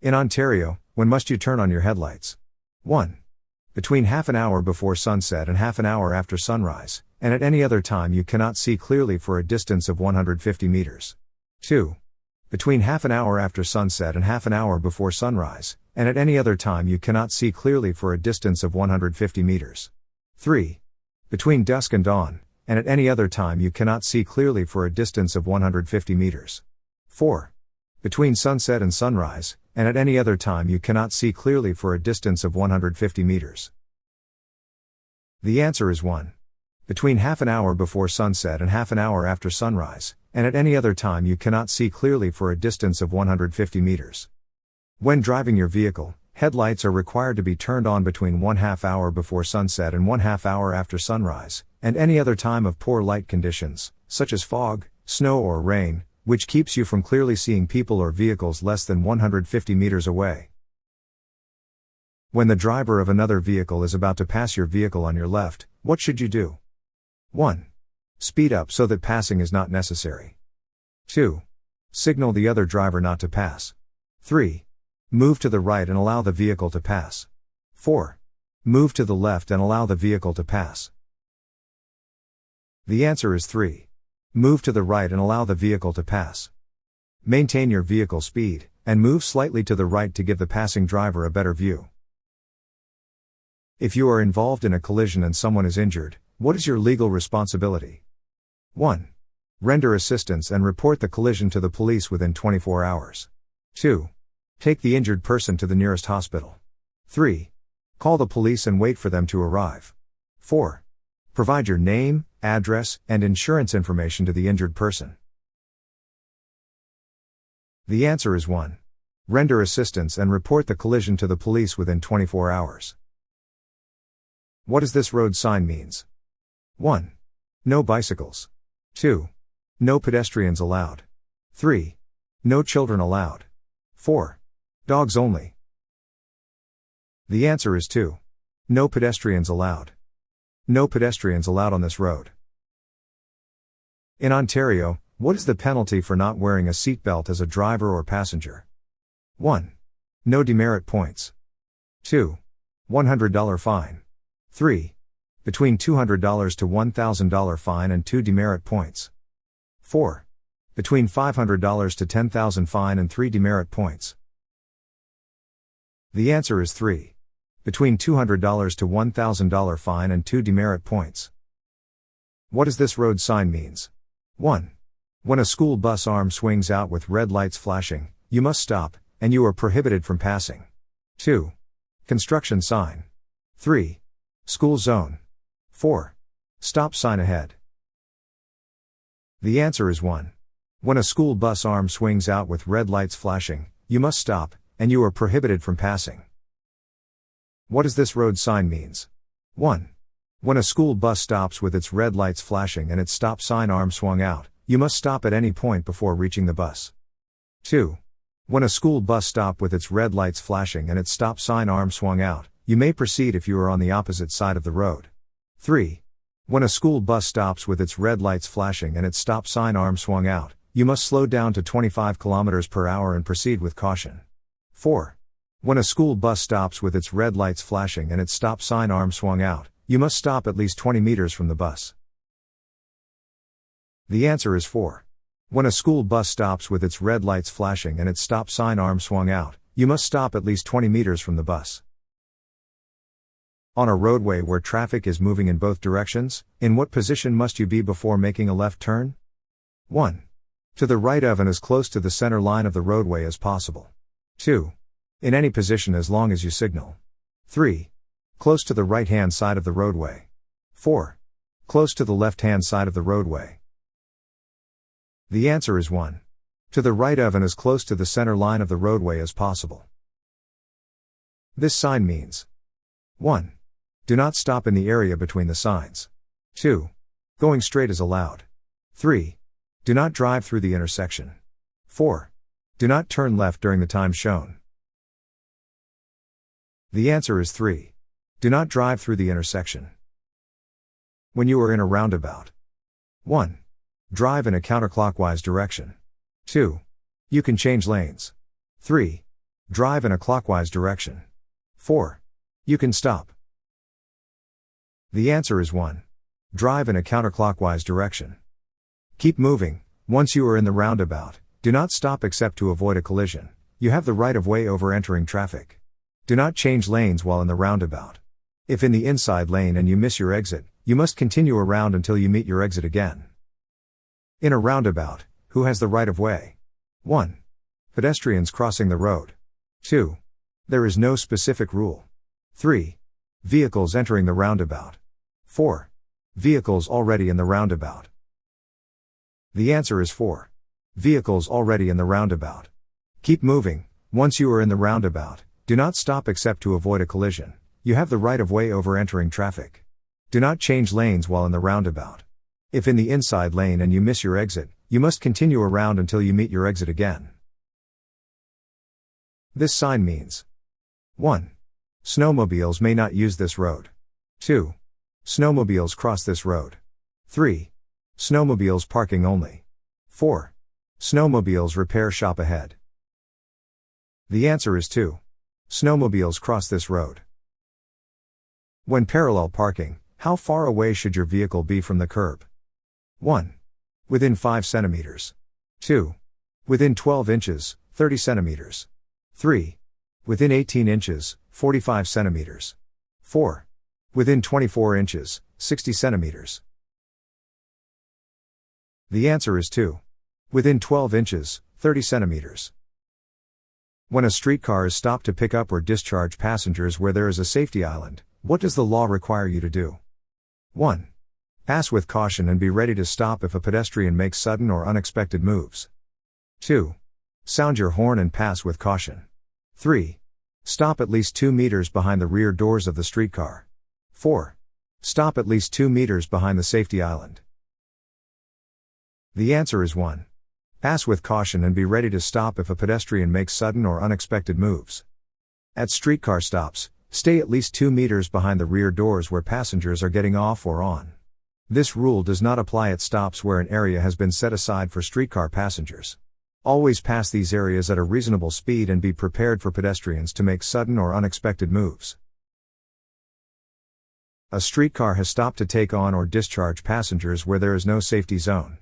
In Ontario, when must you turn on your headlights? 1. Between half an hour before sunset and half an hour after sunrise, and at any other time you cannot see clearly for a distance of 150 meters. 2. Between half an hour after sunset and half an hour before sunrise, and at any other time you cannot see clearly for a distance of 150 meters. 3. Between dusk and dawn, and at any other time you cannot see clearly for a distance of 150 meters. 4. Between sunset and sunrise, and at any other time you cannot see clearly for a distance of 150 meters. The answer is 1. Between half an hour before sunset and half an hour after sunrise, and at any other time you cannot see clearly for a distance of 150 meters. When driving your vehicle, headlights are required to be turned on between 1/2 hour before sunset and 1/2 hour after sunrise, and any other time of poor light conditions, such as fog, snow or rain, which keeps you from clearly seeing people or vehicles less than 150 meters away. When the driver of another vehicle is about to pass your vehicle on your left, what should you do? 1. Speed up so that passing is not necessary. 2. Signal the other driver not to pass. 3. Move to the right and allow the vehicle to pass. 4. Move to the left and allow the vehicle to pass. The answer is 3. Move to the right and allow the vehicle to pass. Maintain your vehicle speed, and move slightly to the right to give the passing driver a better view. If you are involved in a collision and someone is injured, what is your legal responsibility? 1. Render assistance and report the collision to the police within 24 hours. 2. Take the injured person to the nearest hospital. 3. Call the police and wait for them to arrive. 4. Provide your name, address, and insurance information to the injured person. The answer is 1. Render assistance and report the collision to the police within 24 hours. What does this road sign means? 1. No bicycles. 2. No pedestrians allowed. 3. No children allowed. 4. Dogs only. The answer is 2. No pedestrians allowed. No pedestrians allowed on this road. In Ontario, what is the penalty for not wearing a seatbelt as a driver or passenger? 1. No demerit points. 2. $100 fine. 3. Between $200 to $1,000 fine and 2 demerit points. 4. Between $500 to $10,000 fine and 3 demerit points. The answer is 3. Between $200 to $1,000 fine and 2 demerit points. What does this road sign means? 1. When a school bus arm swings out with red lights flashing, you must stop, and you are prohibited from passing. 2. Construction sign. 3. School zone. 4. Stop sign ahead. The answer is 1. When a school bus arm swings out with red lights flashing, you must stop, and you are prohibited from passing. What does this road sign means? 1. When a school bus stops with its red lights flashing and its stop sign arm swung out, you must stop at any point before reaching the bus. 2. When a school bus stops with its red lights flashing and its stop sign arm swung out, you may proceed if you are on the opposite side of the road. 3. When a school bus stops with its red lights flashing and its stop sign arm swung out, you must slow down to 25 km per hour and proceed with caution. 4. When a school bus stops with its red lights flashing and its stop sign arm swung out, you must stop at least 20 meters from the bus. The answer is 4. When a school bus stops with its red lights flashing and its stop sign arm swung out, you must stop at least 20 meters from the bus. On a roadway where traffic is moving in both directions, in what position must you be before making a left turn? 1. To the right of and as close to the center line of the roadway as possible. 2. In any position as long as you signal. 3. Close to the right-hand side of the roadway. 4. Close to the left-hand side of the roadway. The answer is 1. To the right of and as close to the center line of the roadway as possible. This sign means 1. Do not stop in the area between the signs. 2. Going straight is allowed. 3. Do not drive through the intersection. 4. Do not turn left during the time shown. The answer is 3. Do not drive through the intersection. When you are in a roundabout. 1. Drive in a counterclockwise direction. 2. You can change lanes. 3. Drive in a clockwise direction. 4. You can stop. The answer is 1. Drive in a counterclockwise direction. Keep moving. Once you are in the roundabout, do not stop except to avoid a collision. You have the right of way over entering traffic. Do not change lanes while in the roundabout. If in the inside lane and you miss your exit, you must continue around until you meet your exit again. In a roundabout, who has the right of way? 1. Pedestrians crossing the road. 2. There is no specific rule. 3. Vehicles entering the roundabout. 4. Vehicles already in the roundabout. The answer is 4. Vehicles already in the roundabout. Keep moving. Once you are in the roundabout, do not stop except to avoid a collision. You have the right of way over entering traffic. Do not change lanes while in the roundabout. If in the inside lane and you miss your exit, you must continue around until you meet your exit again. This sign means 1. Snowmobiles may not use this road. 2. Snowmobiles cross this road. 3. Snowmobiles parking only. 4. Snowmobiles repair shop ahead. The answer is 2. Snowmobiles cross this road. When parallel parking, how far away should your vehicle be from the curb? 1. Within 5 centimeters. 2. Within 12 inches, 30 centimeters. 3. Within 18 inches, 45 centimeters. 4. Within 24 inches, 60 centimeters. The answer is 2. Within 12 inches, 30 centimeters. When a streetcar is stopped to pick up or discharge passengers where there is a safety island, what does the law require you to do? 1. Pass with caution and be ready to stop if a pedestrian makes sudden or unexpected moves. 2. Sound your horn and pass with caution. 3. Stop at least 2 meters behind the rear doors of the streetcar. 4. Stop at least 2 meters behind the safety island. The answer is 1. Pass with caution and be ready to stop if a pedestrian makes sudden or unexpected moves. At streetcar stops, stay at least 2 meters behind the rear doors where passengers are getting off or on. This rule does not apply at stops where an area has been set aside for streetcar passengers. Always pass these areas at a reasonable speed and be prepared for pedestrians to make sudden or unexpected moves. A streetcar has stopped to take on or discharge passengers where there is no safety zone.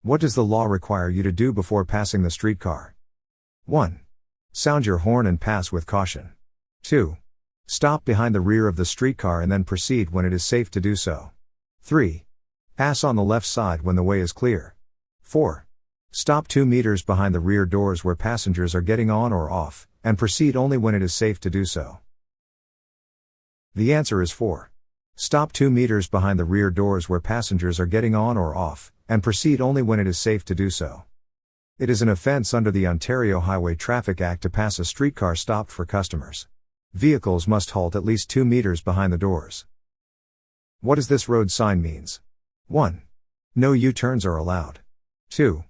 What does the law require you to do before passing the streetcar? 1. Sound your horn and pass with caution. 2. Stop behind the rear of the streetcar and then proceed when it is safe to do so. 3. Pass on the left side when the way is clear. 4. Stop 2 meters behind the rear doors where passengers are getting on or off, and proceed only when it is safe to do so. The answer is 4. Stop 2 meters behind the rear doors where passengers are getting on or off, and proceed only when it is safe to do so. It is an offense under the Ontario Highway Traffic Act to pass a streetcar stopped for customers. Vehicles must halt at least 2 meters behind the doors. What does this road sign means? 1. No U-turns are allowed. 2.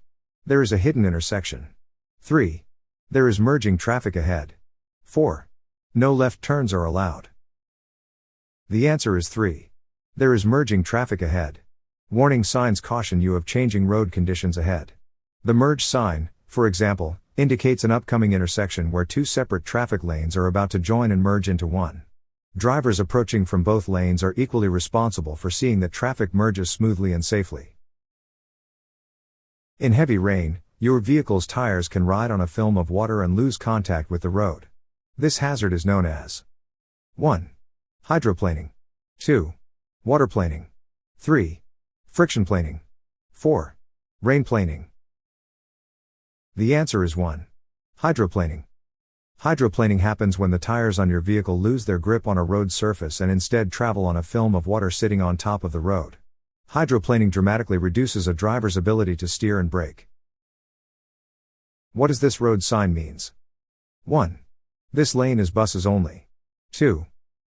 There is a hidden intersection. 3. There is merging traffic ahead. 4. No left turns are allowed. The answer is 3. There is merging traffic ahead. Warning signs caution you of changing road conditions ahead. The merge sign, for example, indicates an upcoming intersection where 2 separate traffic lanes are about to join and merge into one. Drivers approaching from both lanes are equally responsible for seeing that traffic merges smoothly and safely. In heavy rain, your vehicle's tires can ride on a film of water and lose contact with the road. This hazard is known as 1. Hydroplaning. 2. Waterplaning. 3. Friction planing. 4. Rainplaning. The answer is 1. Hydroplaning. Hydroplaning happens when the tires on your vehicle lose their grip on a road surface and instead travel on a film of water sitting on top of the road. Hydroplaning dramatically reduces a driver's ability to steer and brake. What does this road sign means? 1. This lane is buses only. 2.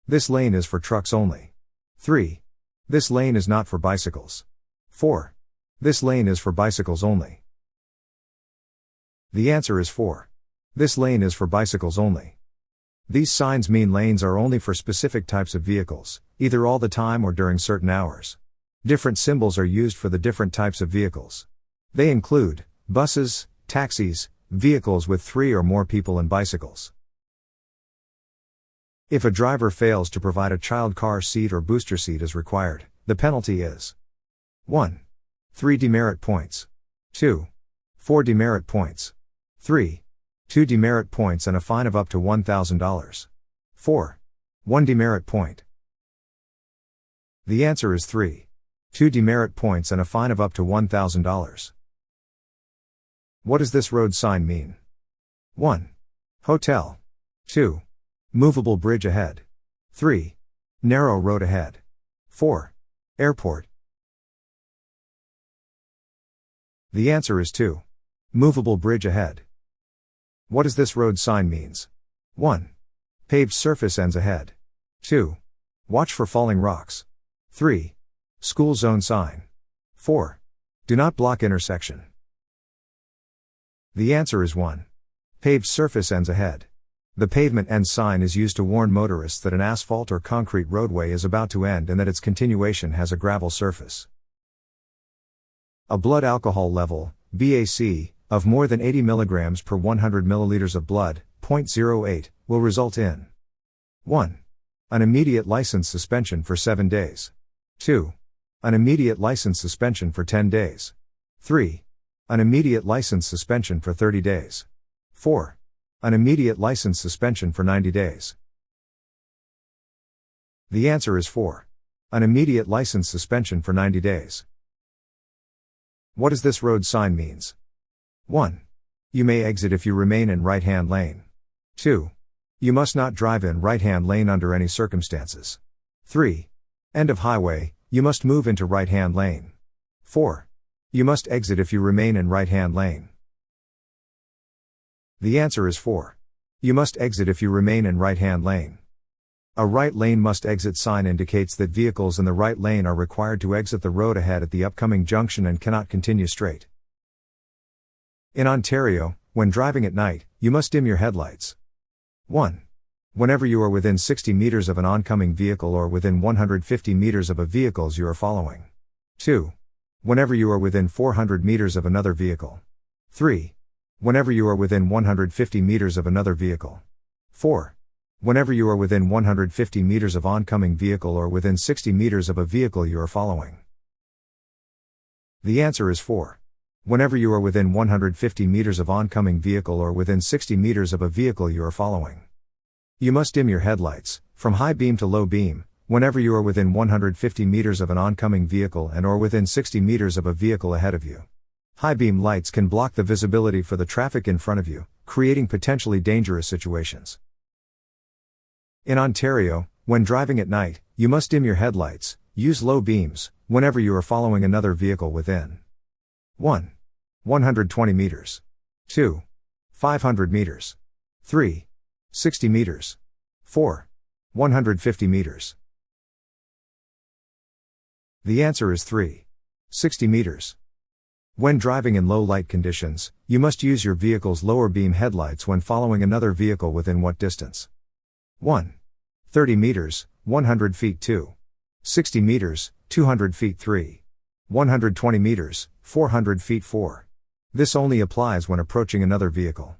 This lane is for trucks only. 3. This lane is not for bicycles. 4. This lane is for bicycles only. The answer is 4. This lane is for bicycles only. These signs mean lanes are only for specific types of vehicles, either all the time or during certain hours. Different symbols are used for the different types of vehicles. They include buses, taxis, vehicles with 3 or more people and bicycles. If a driver fails to provide a child car seat or booster seat as required, the penalty is 1. 3 demerit points. 2. 4 demerit points. 3. 2 demerit points and a fine of up to $1,000. 4. 1 demerit point. The answer is 3. 2 demerit points and a fine of up to $1,000. What does this road sign mean? 1. Hotel. 2. Movable bridge ahead. 3. Narrow road ahead. 4. Airport. The answer is 2. Movable bridge ahead. What does this road sign means? 1. Paved surface ends ahead. 2. Watch for falling rocks. 3. School zone sign. 4. Do not block intersection. The answer is 1. Paved surface ends ahead. The pavement end sign is used to warn motorists that an asphalt or concrete roadway is about to end and that its continuation has a gravel surface. A blood alcohol level, BAC, of more than 80 mg per 100 ml of blood, 0.08, will result in 1. An immediate license suspension for 7 days. 2. An immediate license suspension for 10 days. 3. An immediate license suspension for 30 days. 4. An immediate license suspension for 90 days. The answer is 4. An immediate license suspension for 90 days. What does this road sign means? 1. You may exit if you remain in right-hand lane. 2. You must not drive in right-hand lane under any circumstances. 3. End of highway, you must move into right-hand lane. 4. You must exit if you remain in right-hand lane. The answer is 4. You must exit if you remain in right-hand lane. A right lane must exit sign indicates that vehicles in the right lane are required to exit the road ahead at the upcoming junction and cannot continue straight. In Ontario, when driving at night, you must dim your headlights. 1. Whenever you are within 60 meters of an oncoming vehicle or within 150 meters of a vehicle you are following. 2. Whenever you are within 400 meters of another vehicle. 3. Whenever you are within 150 meters of another vehicle. 4. Whenever you are within 150 meters of oncoming vehicle or within 60 meters of a vehicle you are following. The answer is 4. Whenever you are within 150 meters of oncoming vehicle or within 60 meters of a vehicle you are following. You must dim your headlights, from high beam to low beam, whenever you are within 150 meters of an oncoming vehicle and or within 60 meters of a vehicle ahead of you. High beam lights can block the visibility for the traffic in front of you, creating potentially dangerous situations. In Ontario, when driving at night, you must dim your headlights, use low beams, whenever you are following another vehicle within 1. 120 meters. 2. 500 meters. 3. 60 meters. 4. 150 meters. The answer is 3. 60 meters. When driving in low light conditions, you must use your vehicle's lower beam headlights when following another vehicle within what distance? 1. 30 meters, 100 feet 2. 60 meters, 200 feet 3. 120 meters, 400 feet 4. This only applies when approaching another vehicle.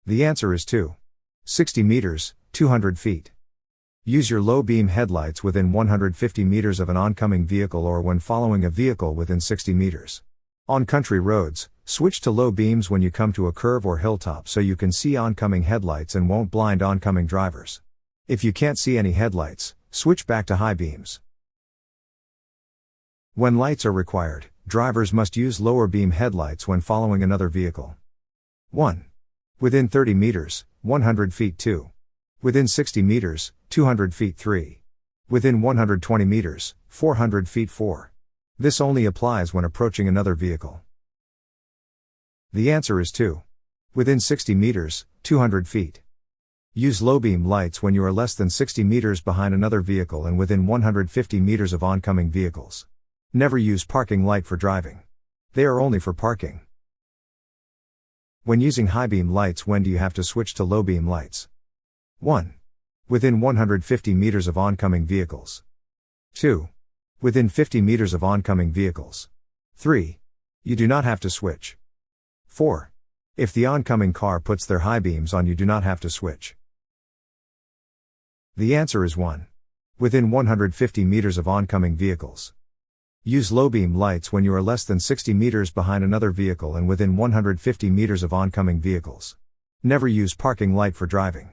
The answer is 2. 60 meters, 200 feet. Use your low beam headlights within 150 meters of an oncoming vehicle or when following a vehicle within 60 meters. On country roads, switch to low beams when you come to a curve or hilltop so you can see oncoming headlights and won't blind oncoming drivers. If you can't see any headlights, switch back to high beams. When lights are required, drivers must use lower beam headlights when following another vehicle. 1. Within 30 meters, 100 feet 2. Within 60 meters, 200 feet 3. Within 120 meters, 400 feet 4. This only applies when approaching another vehicle. The answer is 2. Within 60 meters, 200 feet. Use low beam lights when you are less than 60 meters behind another vehicle and within 150 meters of oncoming vehicles. Never use parking light for driving. They are only for parking. When using high beam lights, when do you have to switch to low beam lights? 1. Within 150 meters of oncoming vehicles. 2. Within 50 meters of oncoming vehicles. 3. You do not have to switch. 4. If the oncoming car puts their high beams on, you do not have to switch. The answer is 1. Within 150 meters of oncoming vehicles. Use low beam lights when you are less than 60 meters behind another vehicle and within 150 meters of oncoming vehicles. Never use parking light for driving.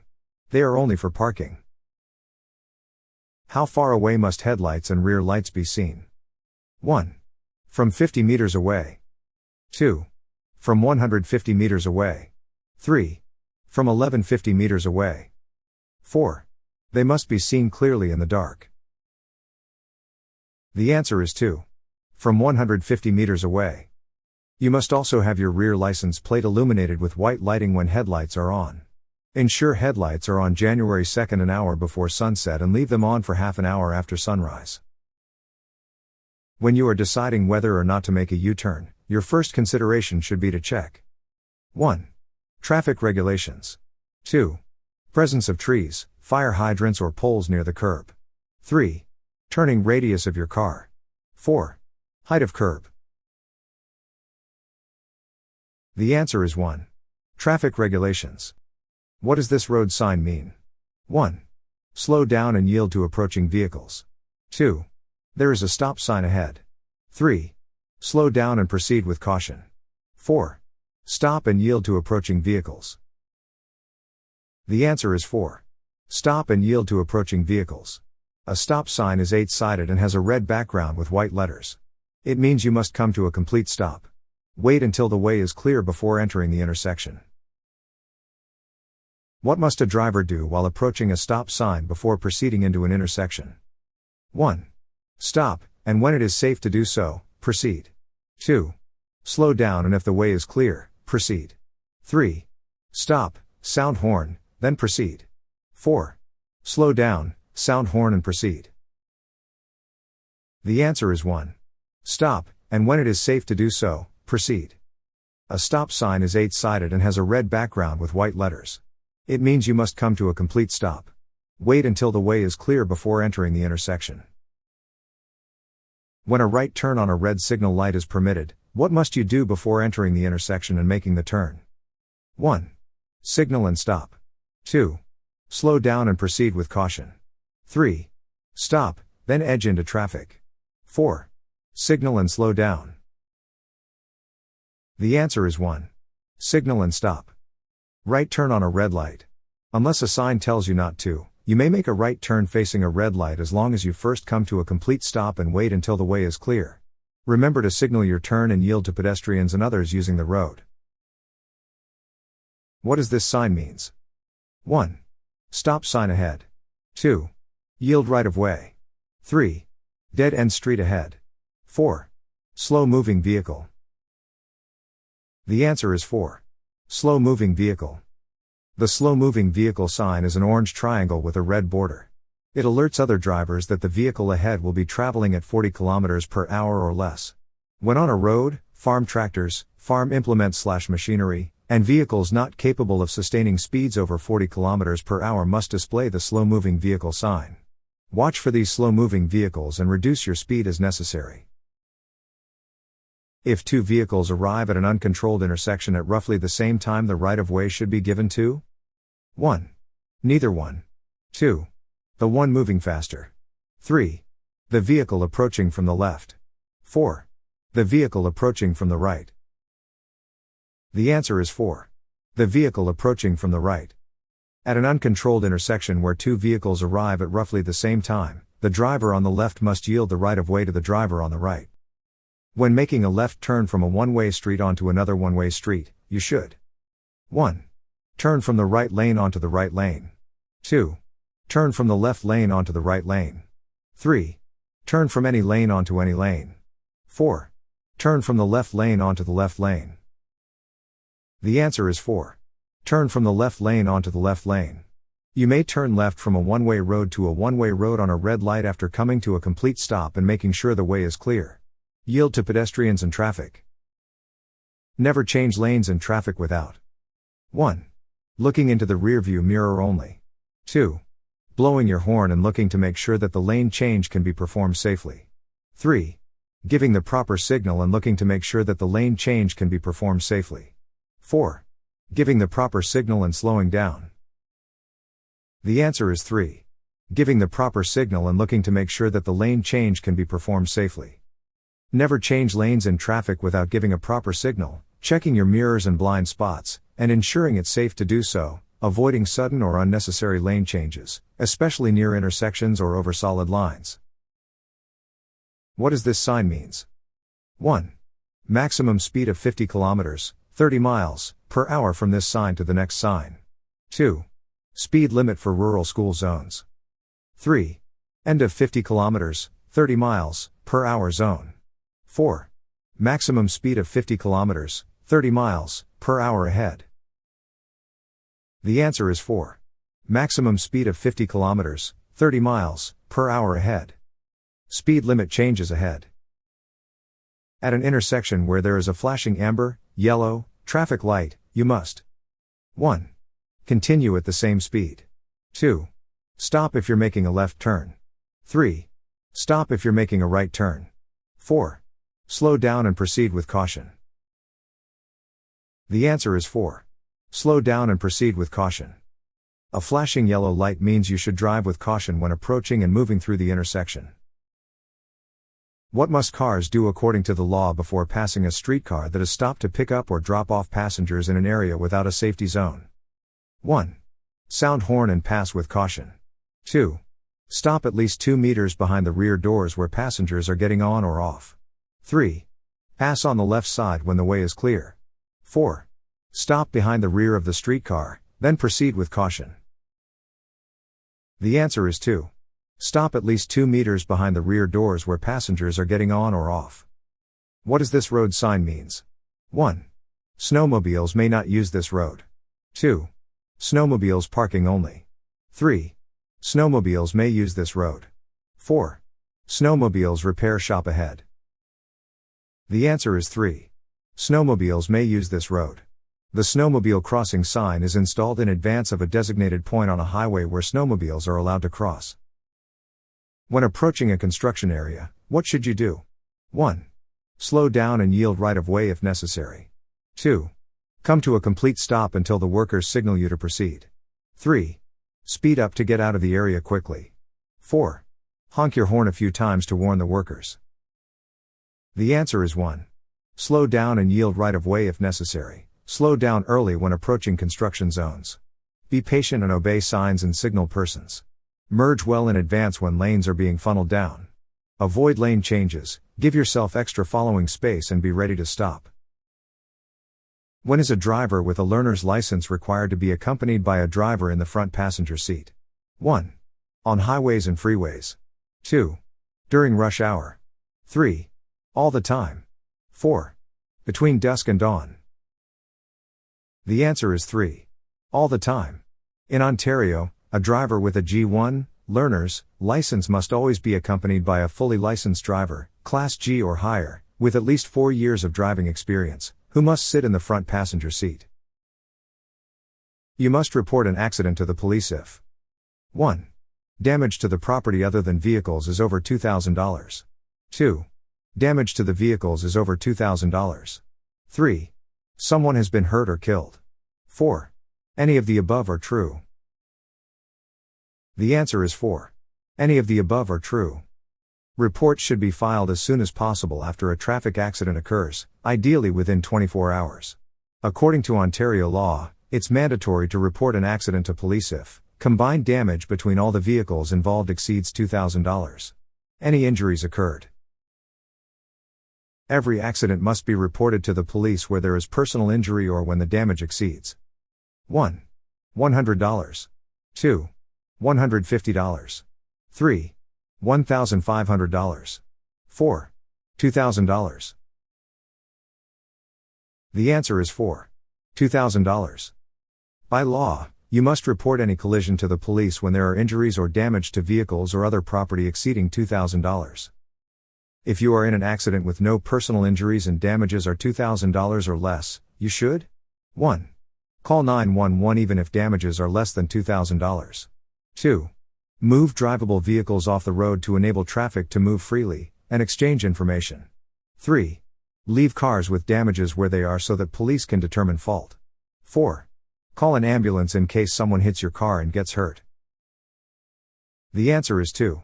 They are only for parking. How far away must headlights and rear lights be seen? 1. From 50 meters away. 2. From 150 meters away. 3. From 1150 meters away. 4. They must be seen clearly in the dark. The answer is 2. From 150 meters away. You must also have your rear license plate illuminated with white lighting when headlights are on. Ensure headlights are on January 2nd an hour before sunset and leave them on for half an hour after sunrise. When you are deciding whether or not to make a U-turn, your first consideration should be to check 1. Traffic regulations. 2. Presence of trees, fire hydrants or poles near the curb. 3. Turning radius of your car. 4. Height of curb. The answer is 1. Traffic regulations. What does this road sign mean? 1. Slow down and yield to approaching vehicles. 2. There is a stop sign ahead. 3. Slow down and proceed with caution. 4. Stop and yield to approaching vehicles. The answer is 4. Stop and yield to approaching vehicles. A stop sign is 8-sided and has a red background with white letters. It means you must come to a complete stop. Wait until the way is clear before entering the intersection. What must a driver do while approaching a stop sign before proceeding into an intersection? 1. Stop, and when it is safe to do so, proceed. 2. Slow down and if the way is clear, proceed. 3. Stop, sound horn, then proceed. 4. Slow down, sound horn and proceed. The answer is 1. Stop, and when it is safe to do so, proceed. A stop sign is 8-sided and has a red background with white letters. It means you must come to a complete stop. Wait until the way is clear before entering the intersection. When a right turn on a red signal light is permitted, what must you do before entering the intersection and making the turn? 1. Signal and stop. 2. Slow down and proceed with caution. 3. Stop, then edge into traffic. 4. Signal and slow down. The answer is 1. Signal and stop. Right turn on a red light. Unless a sign tells you not to, you may make a right turn facing a red light as long as you first come to a complete stop and wait until the way is clear. Remember to signal your turn and yield to pedestrians and others using the road. What does this sign means? 1. Stop sign ahead. 2. Yield right of way. 3. Dead end street ahead. 4. Slow moving vehicle. The answer is 4. Slow moving vehicle. The slow moving vehicle sign is an orange triangle with a red border. It alerts other drivers that the vehicle ahead will be traveling at 40 km per hour or less. When on a road, farm tractors, farm implements/machinery, and vehicles not capable of sustaining speeds over 40 km per hour must display the slow-moving vehicle sign. Watch for these slow-moving vehicles and reduce your speed as necessary. If two vehicles arrive at an uncontrolled intersection at roughly the same time, the right-of-way should be given to 1. Neither one. 2. The one moving faster. 3. The vehicle approaching from the left. 4. The vehicle approaching from the right. The answer is 4. The vehicle approaching from the right. At an uncontrolled intersection where two vehicles arrive at roughly the same time, the driver on the left must yield the right-of-way to the driver on the right. When making a left turn from a one-way street onto another one-way street, you should 1. Turn from the right lane onto the right lane. 2. Turn from the left lane onto the right lane. 3. Turn from any lane onto any lane. 4. Turn from the left lane onto the left lane. The answer is 4. Turn from the left lane onto the left lane. You may turn left from a one-way road to a one-way road on a red light after coming to a complete stop and making sure the way is clear. Yield to pedestrians and traffic. Never change lanes in traffic without 1. Looking into the rearview mirror only. 2. Blowing your horn and looking to make sure that the lane change can be performed safely. 3. Giving the proper signal and looking to make sure that the lane change can be performed safely. 4. Giving the proper signal and slowing down. The answer is 3. Giving the proper signal and looking to make sure that the lane change can be performed safely. Never change lanes in traffic without giving a proper signal, checking your mirrors and blind spots, and ensuring it's safe to do so, avoiding sudden or unnecessary lane changes, especially near intersections or over solid lines. What does this sign means? 1. Maximum speed of 50 kilometers, 30 miles, per hour from this sign to the next sign. 2. Speed limit for rural school zones. 3. End of 50 kilometers, 30 miles, per hour zone. 4. Maximum speed of 50 kilometers, 30 miles, per hour ahead. The answer is 4. Maximum speed of 50 kilometers, 30 miles, per hour ahead. Speed limit changes ahead. At an intersection where there is a flashing amber, yellow, traffic light, you must 1. Continue at the same speed. 2. Stop if you're making a left turn. 3. Stop if you're making a right turn. 4. Slow down and proceed with caution. The answer is 4. Slow down and proceed with caution. A flashing yellow light means you should drive with caution when approaching and moving through the intersection. What must cars do according to the law before passing a streetcar that is stopped to pick up or drop off passengers in an area without a safety zone? 1. Sound horn and pass with caution. 2. Stop at least 2 meters behind the rear doors where passengers are getting on or off. 3. Pass on the left side when the way is clear. 4. Stop behind the rear of the streetcar, then proceed with caution. The answer is 2. Stop at least 2 meters behind the rear doors where passengers are getting on or off. What does this road sign means? 1. Snowmobiles may not use this road. 2. Snowmobiles parking only. 3. Snowmobiles may use this road. 4. Snowmobiles repair shop ahead. The answer is 3. Snowmobiles may use this road. The snowmobile crossing sign is installed in advance of a designated point on a highway where snowmobiles are allowed to cross. When approaching a construction area, what should you do? 1. Slow down and yield right of way if necessary. 2. Come to a complete stop until the workers signal you to proceed. 3. Speed up to get out of the area quickly. 4. Honk your horn a few times to warn the workers. The answer is 1. Slow down and yield right of way if necessary. Slow down early when approaching construction zones. Be patient and obey signs and signal persons. Merge well in advance when lanes are being funneled down. Avoid lane changes, give yourself extra following space and be ready to stop. When is a driver with a learner's license required to be accompanied by a driver in the front passenger seat? 1. On highways and freeways. 2. During rush hour. 3. All the time. 4. Between dusk and dawn. The answer is 3. All the time. In Ontario, a driver with a G1 learner's license must always be accompanied by a fully licensed driver, Class G or higher, with at least 4 years of driving experience, who must sit in the front passenger seat. You must report an accident to the police if 1. Damage to the property other than vehicles is over $2,000. 2. Damage to the vehicles is over $2,000. 3. Someone has been hurt or killed. 4. Any of the above are true. The answer is 4. Any of the above are true. Reports should be filed as soon as possible after a traffic accident occurs, ideally within 24 hours. According to Ontario law, it's mandatory to report an accident to police if combined damage between all the vehicles involved exceeds $2,000. Any injuries occurred. Every accident must be reported to the police where there is personal injury or when the damage exceeds 1. $100. 2. $150. 3. $1,500. 4. $2,000. The answer is 4. $2,000. By law, you must report any collision to the police when there are injuries or damage to vehicles or other property exceeding $2,000. If you are in an accident with no personal injuries and damages are $2,000 or less, you should 1. Call 911 even if damages are less than $2,000. 2. Move drivable vehicles off the road to enable traffic to move freely, and exchange information. 3. Leave cars with damages where they are so that police can determine fault. 4. Call an ambulance in case someone hits your car and gets hurt. The answer is 2.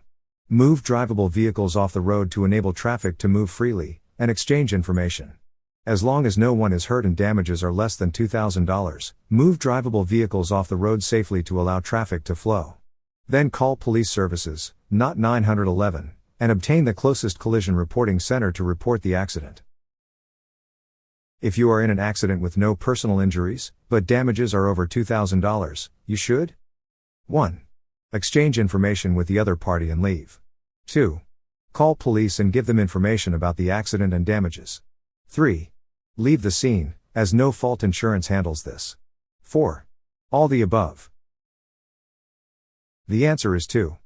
Move drivable vehicles off the road to enable traffic to move freely, and exchange information. As long as no one is hurt and damages are less than $2,000, move drivable vehicles off the road safely to allow traffic to flow. Then call police services, not 911, and obtain the closest collision reporting center to report the accident. If you are in an accident with no personal injuries, but damages are over $2,000, you should 1. Exchange information with the other party and leave. 2. Call police and give them information about the accident and damages. 3. Leave the scene, as no fault insurance handles this. 4. All the above. The answer is 2.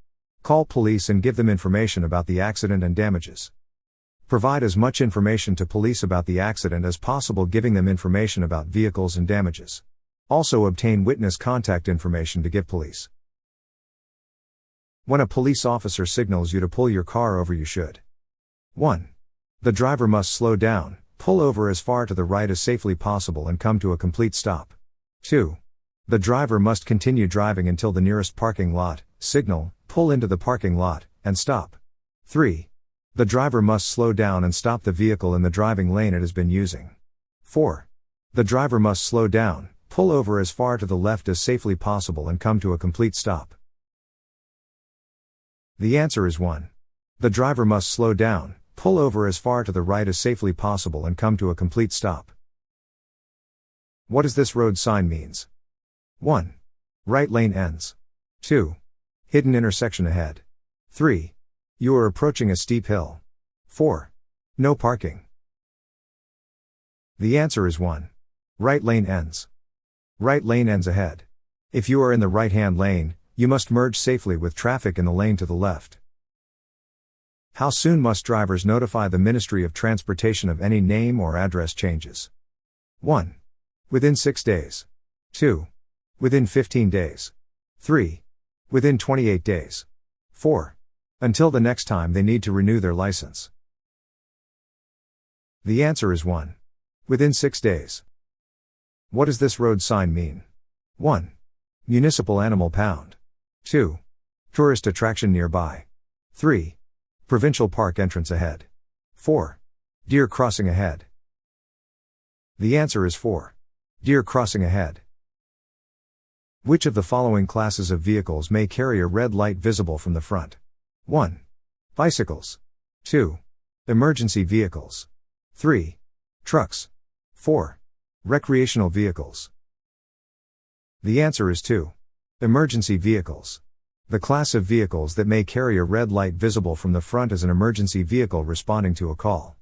Call police and give them information about the accident and damages. Provide as much information to police about the accident as possible, giving them information about vehicles and damages. Also obtain witness contact information to give police. When a police officer signals you to pull your car over, you should 1. The driver must slow down, pull over as far to the right as safely possible and come to a complete stop. 2. The driver must continue driving until the nearest parking lot, signal, pull into the parking lot, and stop. 3. The driver must slow down and stop the vehicle in the driving lane it has been using. 4. The driver must slow down, pull over as far to the left as safely possible and come to a complete stop. The answer is 1. The driver must slow down, pull over as far to the right as safely possible and come to a complete stop. What does this road sign means? 1. Right lane ends. 2. Hidden intersection ahead. 3. You are approaching a steep hill. 4. No parking. The answer is 1. Right lane ends. Right lane ends ahead. If you are in the right-hand lane, you must merge safely with traffic in the lane to the left. How soon must drivers notify the Ministry of Transportation of any name or address changes? 1. Within 6 days. 2. Within 15 days. 3. Within 28 days. 4. Until the next time they need to renew their license. The answer is 1. Within 6 days. What does this road sign mean? 1. Municipal animal pound. 2. Tourist attraction nearby. 3. Provincial park entrance ahead. 4. Deer crossing ahead. The answer is 4. Deer crossing ahead. Which of the following classes of vehicles may carry a red light visible from the front? 1. Bicycles. 2. Emergency vehicles. 3. Trucks. 4. Recreational vehicles. The answer is 2. Emergency vehicles. The class of vehicles that may carry a red light visible from the front is an emergency vehicle responding to a call.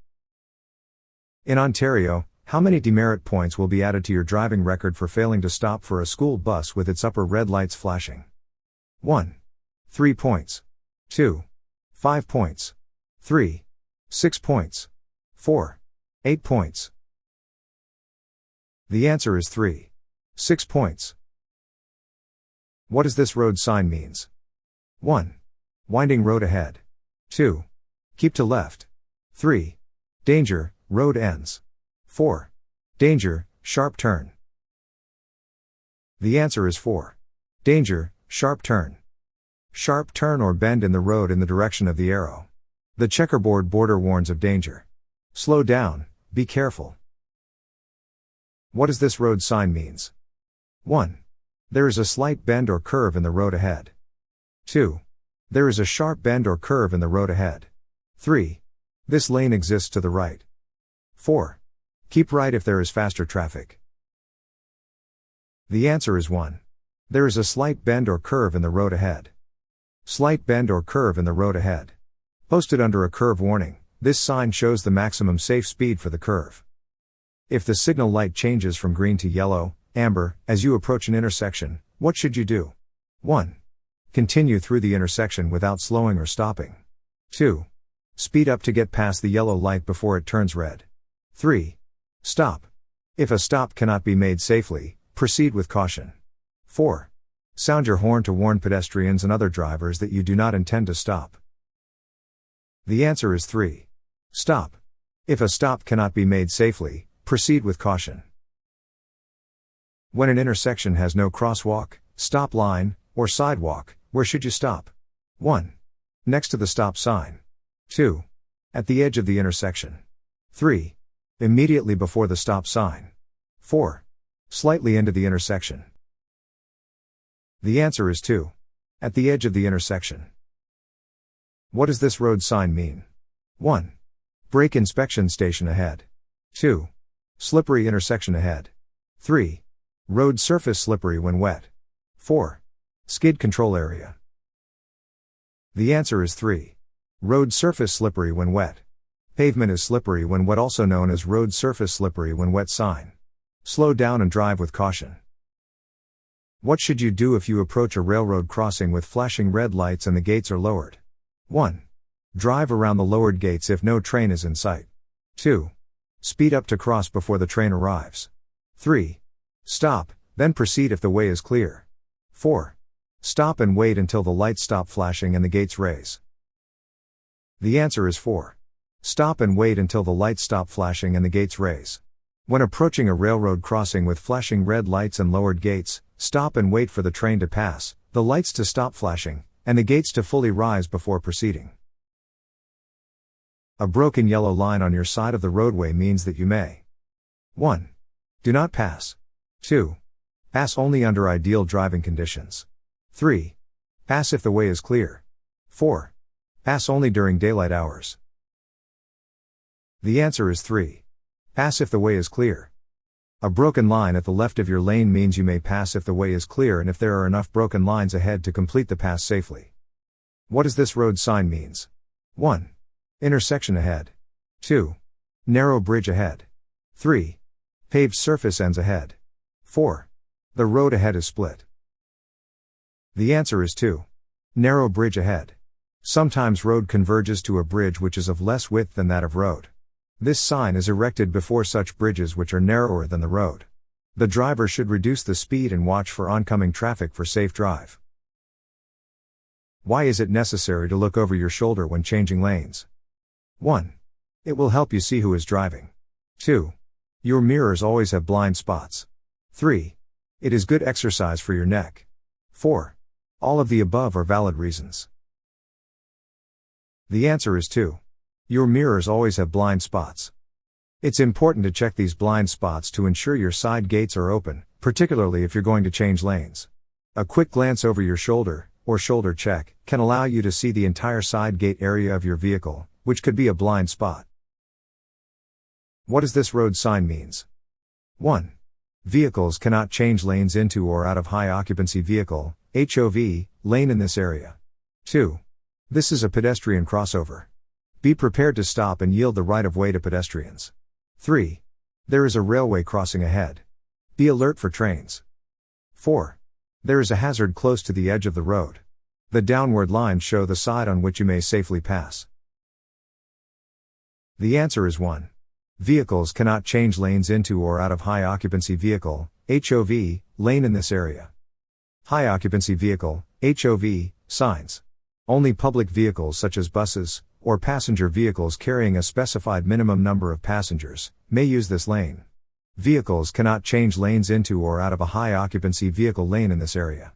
In Ontario, how many demerit points will be added to your driving record for failing to stop for a school bus with its upper red lights flashing? 1. 3 points. 2. 5 points. 3. 6 points. 4. 8 points. The answer is 3. 6 points. What does this road sign means? 1. Winding road ahead. 2. Keep to left. 3. Danger, road ends. 4. Danger, sharp turn. The answer is 4. Danger, sharp turn. Sharp turn or bend in the road in the direction of the arrow. The checkerboard border warns of danger. Slow down, be careful. What does this road sign means? 1. There is a slight bend or curve in the road ahead. 2. There is a sharp bend or curve in the road ahead. 3. This lane exists to the right. 4. Keep right if there is faster traffic. The answer is 1. There is a slight bend or curve in the road ahead. Slight bend or curve in the road ahead. Posted under a curve warning, this sign shows the maximum safe speed for the curve. If the signal light changes from green to yellow, amber, as you approach an intersection, what should you do? 1. Continue through the intersection without slowing or stopping. 2. Speed up to get past the yellow light before it turns red. 3. Stop. If a stop cannot be made safely, proceed with caution. 4. Sound your horn to warn pedestrians and other drivers that you do not intend to stop. The answer is 3. Stop. If a stop cannot be made safely, proceed with caution. When an intersection has no crosswalk, stop line, or sidewalk, where should you stop? 1. Next to the stop sign. 2. At the edge of the intersection. 3. Immediately before the stop sign. 4. Slightly into the intersection. The answer is 2. At the edge of the intersection. What does this road sign mean? 1. Brake inspection station ahead. 2. Slippery intersection ahead. 3. Road surface slippery when wet. 4. Skid control area. The answer is 3. Road surface slippery when wet. Pavement is slippery when wet, also known as road surface slippery when wet sign. Slow down and drive with caution. What should you do if you approach a railroad crossing with flashing red lights and the gates are lowered? 1. Drive around the lowered gates if no train is in sight. 2. Speed up to cross before the train arrives. 3. Stop, then proceed if the way is clear. 4. Stop and wait until the lights stop flashing and the gates raise. The answer is 4. Stop and wait until the lights stop flashing and the gates raise. When approaching a railroad crossing with flashing red lights and lowered gates, stop and wait for the train to pass, the lights to stop flashing, and the gates to fully rise before proceeding. A broken yellow line on your side of the roadway means that you may 1. Do not pass. 2. Pass only under ideal driving conditions. 3. Pass if the way is clear. 4. Pass only during daylight hours. The answer is 3. Pass if the way is clear. A broken line at the left of your lane means you may pass if the way is clear and if there are enough broken lines ahead to complete the pass safely. What does this road sign means? 1. Intersection ahead. 2. Narrow bridge ahead. 3. Paved surface ends ahead. 4. The road ahead is split. The answer is 2. Narrow bridge ahead. Sometimes road converges to a bridge which is of less width than that of road. This sign is erected before such bridges which are narrower than the road. The driver should reduce the speed and watch for oncoming traffic for safe drive. Why is it necessary to look over your shoulder when changing lanes? 1. It will help you see who is driving. 2. Your mirrors always have blind spots. 3. It is good exercise for your neck. 4. All of the above are valid reasons. The answer is 2. Your mirrors always have blind spots. It's important to check these blind spots to ensure your side gates are open, particularly if you're going to change lanes. A quick glance over your shoulder, or shoulder check, can allow you to see the entire side gate area of your vehicle, which could be a blind spot. What does this road sign means? 1. Vehicles cannot change lanes into or out of high occupancy vehicle, HOV, lane in this area. 2. This is a pedestrian crossover. Be prepared to stop and yield the right of way to pedestrians. 3. There is a railway crossing ahead. Be alert for trains. 4. There is a hazard close to the edge of the road. The downward lines show the side on which you may safely pass. The answer is 1. Vehicles cannot change lanes into or out of high occupancy vehicle, HOV, lane in this area. High occupancy vehicle, HOV, signs. Only public vehicles such as buses, or passenger vehicles carrying a specified minimum number of passengers, may use this lane. Vehicles cannot change lanes into or out of a high occupancy vehicle lane in this area.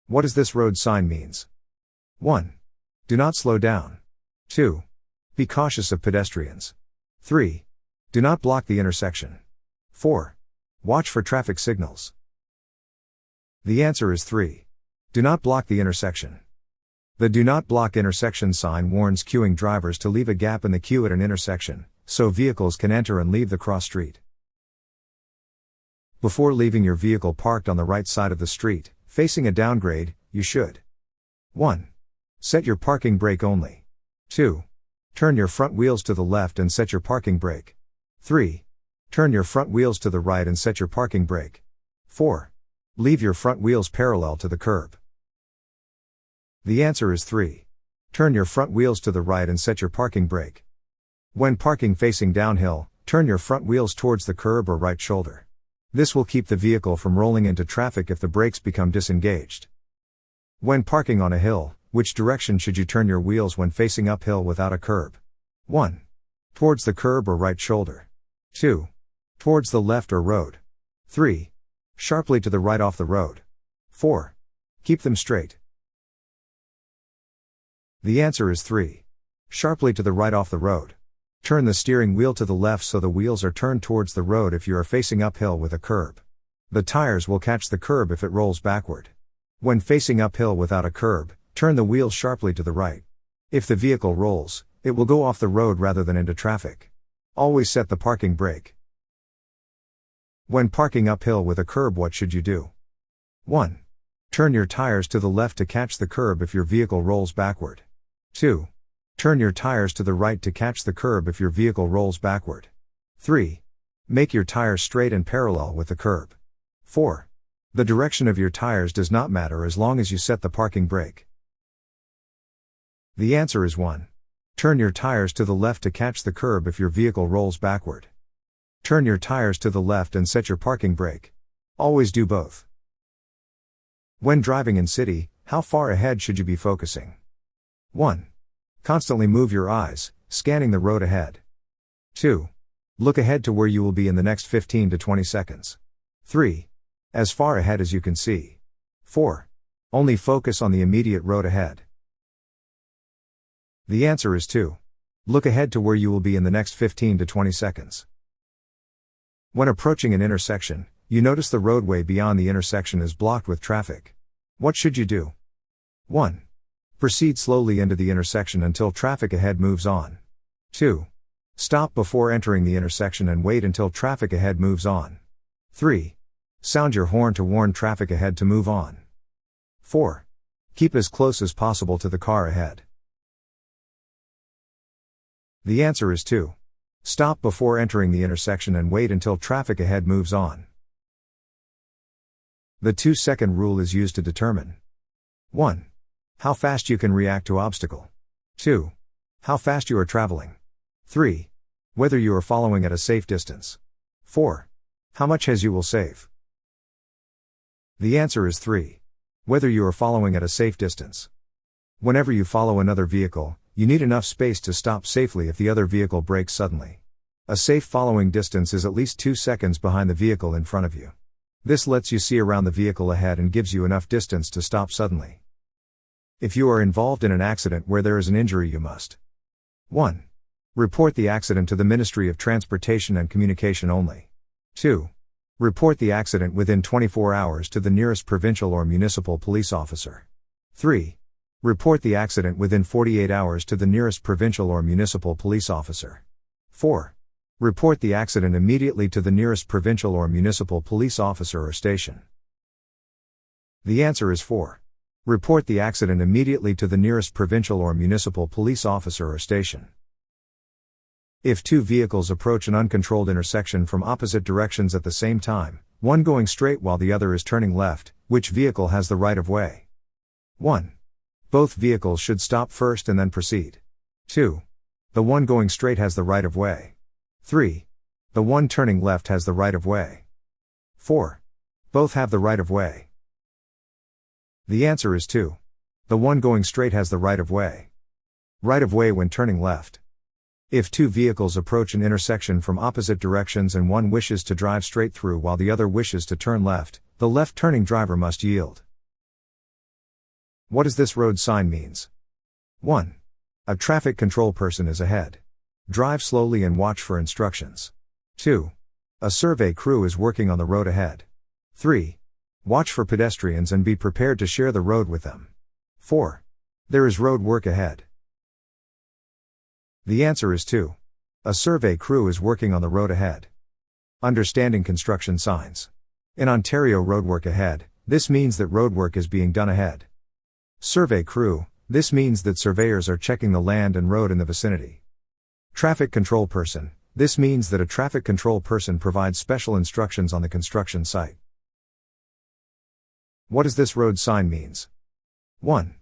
What does this road sign means? 1. Do not slow down. 2. Be cautious of pedestrians. 3. Do not block the intersection. 4. Watch for traffic signals. The answer is 3. Do not block the intersection. The Do Not Block Intersection sign warns queuing drivers to leave a gap in the queue at an intersection, so vehicles can enter and leave the cross street. Before leaving your vehicle parked on the right side of the street, facing a downgrade, you should 1. Set your parking brake only. 2. Turn your front wheels to the left and set your parking brake. 3. Turn your front wheels to the right and set your parking brake. 4. Leave your front wheels parallel to the curb. The answer is 3. Turn your front wheels to the right and set your parking brake. When parking facing downhill, turn your front wheels towards the curb or right shoulder. This will keep the vehicle from rolling into traffic if the brakes become disengaged. When parking on a hill, which direction should you turn your wheels when facing uphill without a curb? 1. Towards the curb or right shoulder. 2. Towards the left or road. 3. Sharply to the right off the road. 4. Keep them straight. The answer is 3. Sharply to the right off the road. Turn the steering wheel to the left so the wheels are turned towards the road if you are facing uphill with a curb. The tires will catch the curb if it rolls backward. When facing uphill without a curb, turn the wheels sharply to the right. If the vehicle rolls, it will go off the road rather than into traffic. Always set the parking brake. When parking uphill with a curb, what should you do? 1. Turn your tires to the left to catch the curb if your vehicle rolls backward. 2. Turn your tires to the right to catch the curb if your vehicle rolls backward. 3. Make your tires straight and parallel with the curb. 4. The direction of your tires does not matter as long as you set the parking brake. The answer is 1. Turn your tires to the left to catch the curb if your vehicle rolls backward. Turn your tires to the left and set your parking brake. Always do both. When driving in city, how far ahead should you be focusing? 1. Constantly move your eyes, scanning the road ahead. 2. Look ahead to where you will be in the next 15 to 20 seconds. 3. As far ahead as you can see. 4. Only focus on the immediate road ahead. The answer is 2. Look ahead to where you will be in the next 15 to 20 seconds. When approaching an intersection, you notice the roadway beyond the intersection is blocked with traffic. What should you do? 1. Proceed slowly into the intersection until traffic ahead moves on. 2. Stop before entering the intersection and wait until traffic ahead moves on. 3. Sound your horn to warn traffic ahead to move on. 4. Keep as close as possible to the car ahead. The answer is 2. Stop before entering the intersection and wait until traffic ahead moves on. The 2-second rule is used to determine 1. How fast you can react to obstacle. 2. How fast you are traveling. 3. Whether you are following at a safe distance. 4. How much has you will save. The answer is 3. Whether you are following at a safe distance. Whenever you follow another vehicle, you need enough space to stop safely if the other vehicle brakes suddenly. A safe following distance is at least 2 seconds behind the vehicle in front of you. This lets you see around the vehicle ahead and gives you enough distance to stop suddenly. If you are involved in an accident where there is an injury, you must 1. Report the accident to the Ministry of Transportation and Communication only. 2. Report the accident within 24 hours to the nearest provincial or municipal police officer. 3. Report the accident within 48 hours to the nearest provincial or municipal police officer. 4. Report the accident immediately to the nearest provincial or municipal police officer or station. The answer is 4. Report the accident immediately to the nearest provincial or municipal police officer or station. If 2 vehicles approach an uncontrolled intersection from opposite directions at the same time, one going straight while the other is turning left, which vehicle has the right of way? 1. Both vehicles should stop first and then proceed. 2. The one going straight has the right of way. 3. The one turning left has the right of way. 4. Both have the right of way. The answer is 2. The one going straight has the right of way. Right of way when turning left. If 2 vehicles approach an intersection from opposite directions and one wishes to drive straight through while the other wishes to turn left, the left turning driver must yield. What does this road sign means? 1. A traffic control person is ahead. Drive slowly and watch for instructions. 2. A survey crew is working on the road ahead. 3. Watch for pedestrians and be prepared to share the road with them. 4. There is road work ahead. The answer is 2. A survey crew is working on the road ahead. Understanding construction signs. In Ontario, roadwork ahead, this means that roadwork is being done ahead. Survey crew, this means that surveyors are checking the land and road in the vicinity. Traffic control person, this means that a traffic control person provides special instructions on the construction site. What does this road sign means? 1.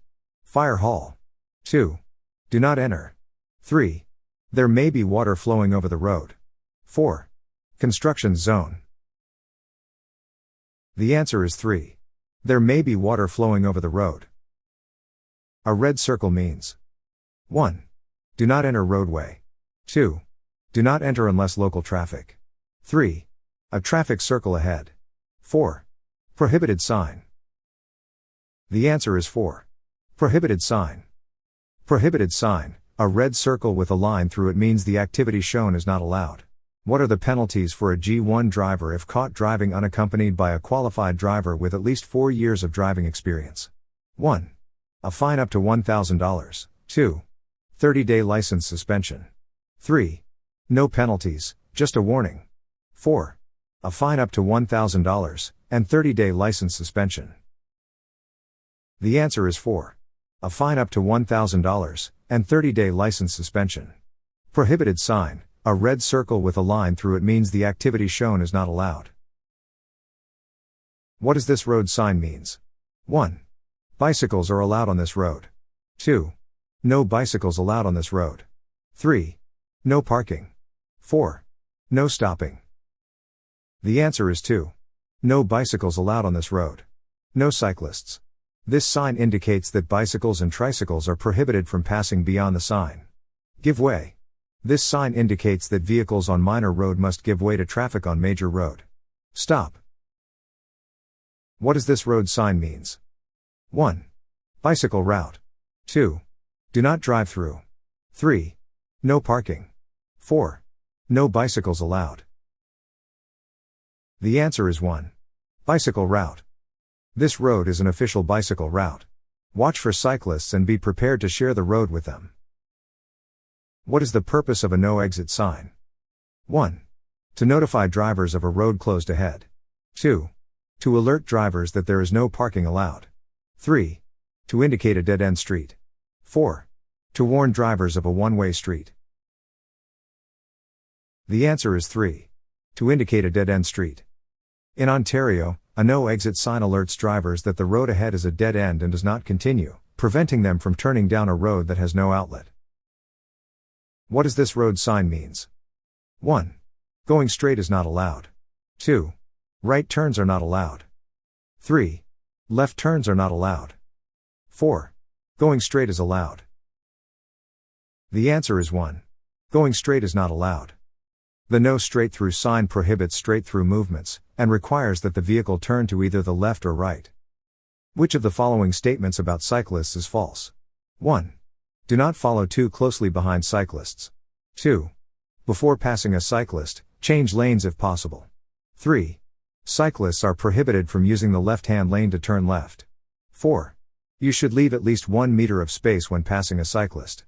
Fire hall. 2. Do not enter. 3. There may be water flowing over the road. 4. Construction zone. The answer is 3. There may be water flowing over the road. A red circle means 1. Do not enter roadway. 2. Do not enter unless local traffic. 3. A traffic circle ahead. 4. Prohibited sign. The answer is 4. Prohibited sign. Prohibited sign, a red circle with a line through it means the activity shown is not allowed. What are the penalties for a G1 driver if caught driving unaccompanied by a qualified driver with at least 4 years of driving experience? 1. A fine up to $1,000. 2. 30-day license suspension. 3. No penalties, just a warning. 4. A fine up to $1,000, and 30-day license suspension. The answer is 4. A fine up to $1,000, and 30-day license suspension. Prohibited sign, a red circle with a line through it means the activity shown is not allowed. What does this road sign means? 1. Bicycles are allowed on this road. 2. No bicycles allowed on this road. 3. No parking. 4. No stopping. The answer is 2. No bicycles allowed on this road. No cyclists. This sign indicates that bicycles and tricycles are prohibited from passing beyond the sign. Give way. This sign indicates that vehicles on minor road must give way to traffic on major road. Stop. What does this road sign means? 1. Bicycle route. 2. Do not drive through. 3. No parking. 4. No bicycles allowed. The answer is 1. Bicycle route. This road is an official bicycle route. Watch for cyclists and be prepared to share the road with them. What is the purpose of a no exit sign? 1. To notify drivers of a road closed ahead. 2. To alert drivers that there is no parking allowed. 3. To indicate a dead-end street. 4. To warn drivers of a one-way street. The answer is 3. To indicate a dead-end street. In Ontario, a no-exit sign alerts drivers that the road ahead is a dead end and does not continue, preventing them from turning down a road that has no outlet. What does this road sign means? 1. Going straight is not allowed. 2. Right turns are not allowed. 3. Left turns are not allowed. 4. Going straight is allowed. The answer is 1. Going straight is not allowed. The no straight through sign prohibits straight through movements, and requires that the vehicle turn to either the left or right. Which of the following statements about cyclists is false? 1. Do not follow too closely behind cyclists. 2. Before passing a cyclist, change lanes if possible. 3. Cyclists are prohibited from using the left-hand lane to turn left. 4. You should leave at least 1 meter of space when passing a cyclist.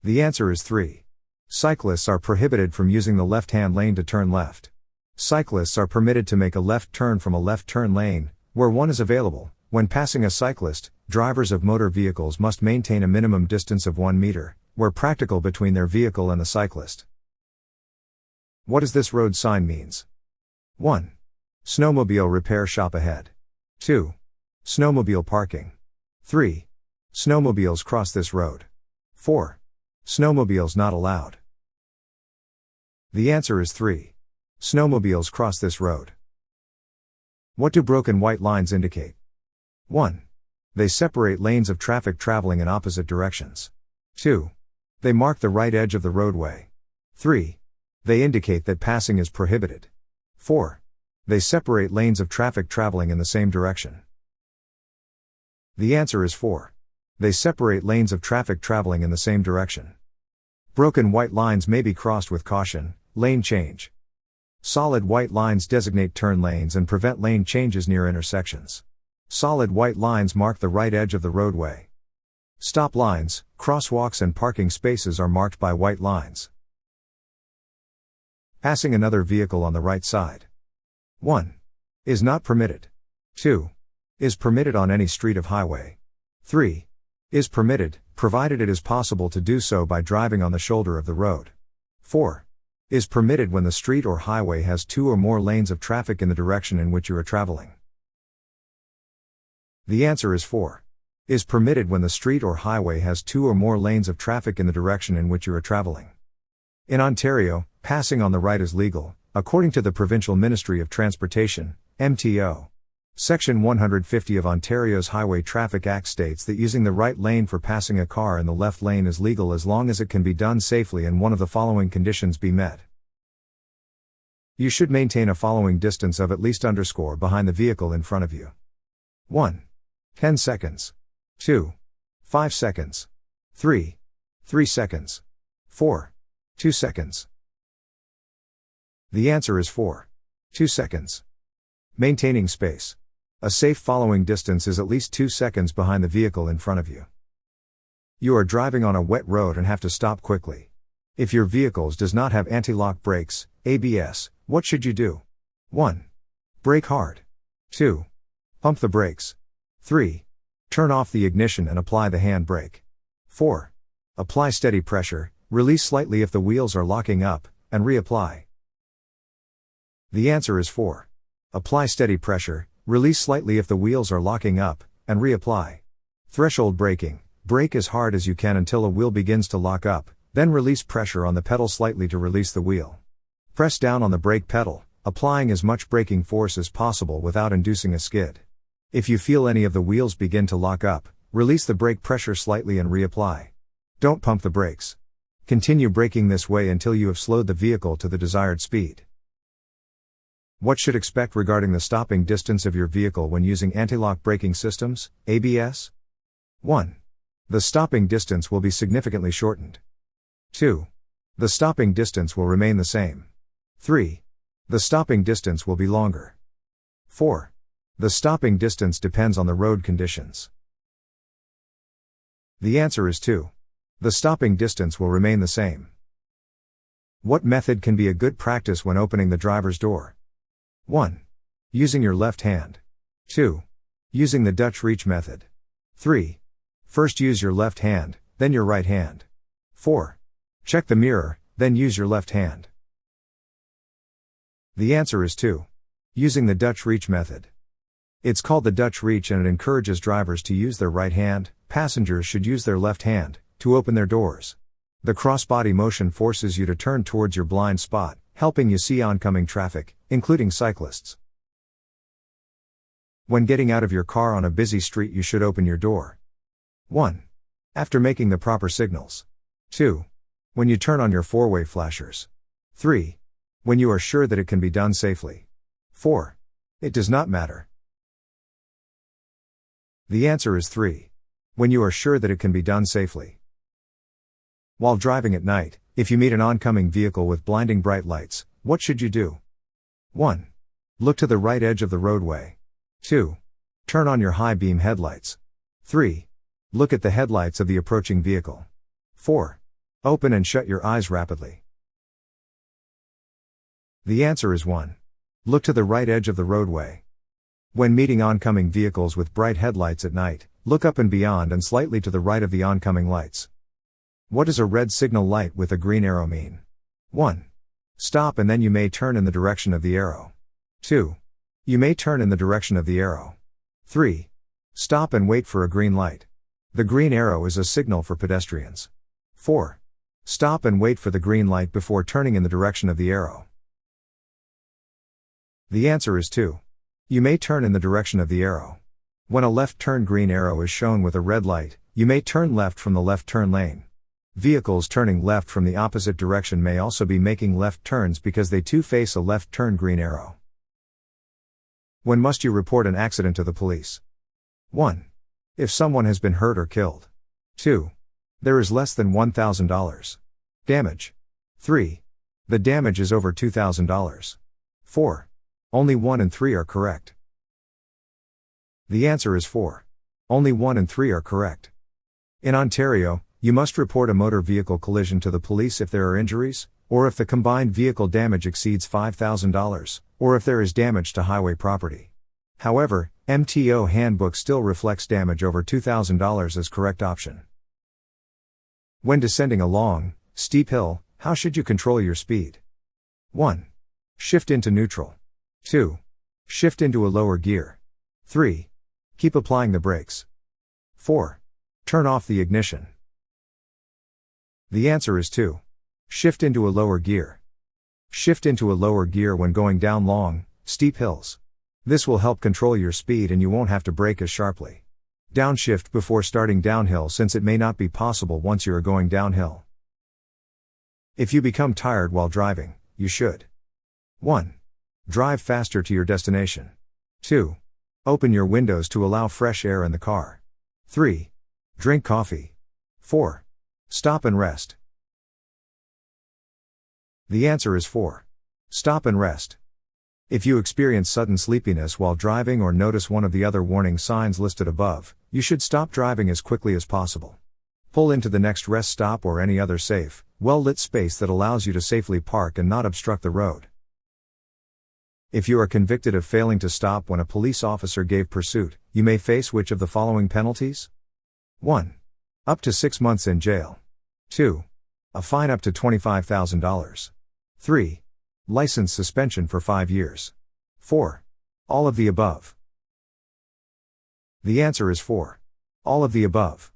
The answer is 3. Cyclists are prohibited from using the left-hand lane to turn left. Cyclists are permitted to make a left turn from a left turn lane, where one is available. When passing a cyclist, drivers of motor vehicles must maintain a minimum distance of 1 meter, where practical, between their vehicle and the cyclist. What does this road sign means? 1. Snowmobile repair shop ahead. 2. Snowmobile parking. 3. Snowmobiles cross this road. 4. Snowmobiles not allowed. The answer is 3. Snowmobiles cross this road. What do broken white lines indicate? 1. They separate lanes of traffic traveling in opposite directions. 2. They mark the right edge of the roadway. 3. They indicate that passing is prohibited. 4. They separate lanes of traffic traveling in the same direction. The answer is 4. They separate lanes of traffic traveling in the same direction. Broken white lines may be crossed with caution, lane change. Solid white lines designate turn lanes and prevent lane changes near intersections. Solid white lines mark the right edge of the roadway. Stop lines, crosswalks and parking spaces are marked by white lines. Passing another vehicle on the right side. 1. Is not permitted. 2. Is permitted on any street of highway. 3. Is permitted, provided it is possible to do so by driving on the shoulder of the road. 4. Is permitted when the street or highway has 2 or more lanes of traffic in the direction in which you are traveling. The answer is 4. Is permitted when the street or highway has 2 or more lanes of traffic in the direction in which you are traveling. In Ontario, passing on the right is legal, according to the Provincial Ministry of Transportation, MTO. Section 150 of Ontario's Highway Traffic Act states that using the right lane for passing a car in the left lane is legal as long as it can be done safely and one of the following conditions be met. You should maintain a following distance of at least behind the vehicle in front of you. 1. 10 seconds. 2. 5 seconds. 3. 3 seconds. 4. 2 seconds. The answer is 4. 2 seconds. Maintaining space. A safe following distance is at least 2 seconds behind the vehicle in front of you. You are driving on a wet road and have to stop quickly. If your vehicle does not have anti-lock brakes, ABS, what should you do? 1. Brake hard. 2. Pump the brakes. 3. Turn off the ignition and apply the hand brake. 4. Apply steady pressure, release slightly if the wheels are locking up, and reapply. The answer is 4. Apply steady pressure, release slightly if the wheels are locking up, and reapply. Threshold braking. Brake as hard as you can until a wheel begins to lock up, then release pressure on the pedal slightly to release the wheel. Press down on the brake pedal, applying as much braking force as possible without inducing a skid. If you feel any of the wheels begin to lock up, release the brake pressure slightly and reapply. Don't pump the brakes. Continue braking this way until you have slowed the vehicle to the desired speed. What should expect regarding the stopping distance of your vehicle when using anti-lock braking systems, ABS? 1. The stopping distance will be significantly shortened. 2. The stopping distance will remain the same. 3. The stopping distance will be longer. 4. The stopping distance depends on the road conditions. The answer is 2. The stopping distance will remain the same. What method can be a good practice when opening the driver's door? 1. Using your left hand. 2. Using the Dutch reach method. 3. First use your left hand, then your right hand. 4. Check the mirror, then use your left hand. The answer is 2. Using the Dutch reach method. It's called the Dutch reach and it encourages drivers to use their right hand. Passengers should use their left hand to open their doors. The crossbody motion forces you to turn towards your blind spot, helping you see oncoming traffic, including cyclists. When getting out of your car on a busy street, you should open your door. 1. After making the proper signals. 2. When you turn on your four-way flashers. 3. When you are sure that it can be done safely. 4. It does not matter. The answer is 3. When you are sure that it can be done safely. While driving at night, if you meet an oncoming vehicle with blinding bright lights, what should you do? 1. Look to the right edge of the roadway. 2. Turn on your high beam headlights. 3. Look at the headlights of the approaching vehicle. 4. Open and shut your eyes rapidly. The answer is 1. Look to the right edge of the roadway. When meeting oncoming vehicles with bright headlights at night, look up and beyond and slightly to the right of the oncoming lights. What does a red signal light with a green arrow mean? 1. Stop and then you may turn in the direction of the arrow. 2. You may turn in the direction of the arrow. 3. Stop and wait for a green light. The green arrow is a signal for pedestrians. 4. Stop and wait for the green light before turning in the direction of the arrow. The answer is 2. You may turn in the direction of the arrow. When a left turn green arrow is shown with a red light, you may turn left from the left turn lane. Vehicles turning left from the opposite direction may also be making left turns because they too face a left turn green arrow. When must you report an accident to the police? 1. If someone has been hurt or killed. 2. There is less than $1,000 damage. 3. The damage is over $2,000. 4. Only 1 and 3 are correct. The answer is 4. Only 1 and 3 are correct. In Ontario, you must report a motor vehicle collision to the police if there are injuries, or if the combined vehicle damage exceeds $5,000, or if there is damage to highway property. However, MTO handbook still reflects damage over $2,000 as correct option. When descending a long, steep hill, how should you control your speed? 1. Shift into neutral. 2. Shift into a lower gear. 3. Keep applying the brakes. 4. Turn off the ignition. The answer is 2. Shift into a lower gear. Shift into a lower gear when going down long, steep hills. This will help control your speed and you won't have to brake as sharply. Downshift before starting downhill since it may not be possible once you are going downhill. If you become tired while driving, you should 1. Drive faster to your destination. 2. Open your windows to allow fresh air in the car. 3. Drink coffee. 4. Stop and rest. The answer is 4. Stop and rest. If you experience sudden sleepiness while driving or notice one of the other warning signs listed above, you should stop driving as quickly as possible. Pull into the next rest stop or any other safe, well-lit space that allows you to safely park and not obstruct the road. If you are convicted of failing to stop when a police officer gave pursuit, you may face which of the following penalties? 1. Up to 6 months in jail. 2. A fine up to $25,000. 3. License suspension for 5 years. 4. All of the above. The answer is 4. All of the above.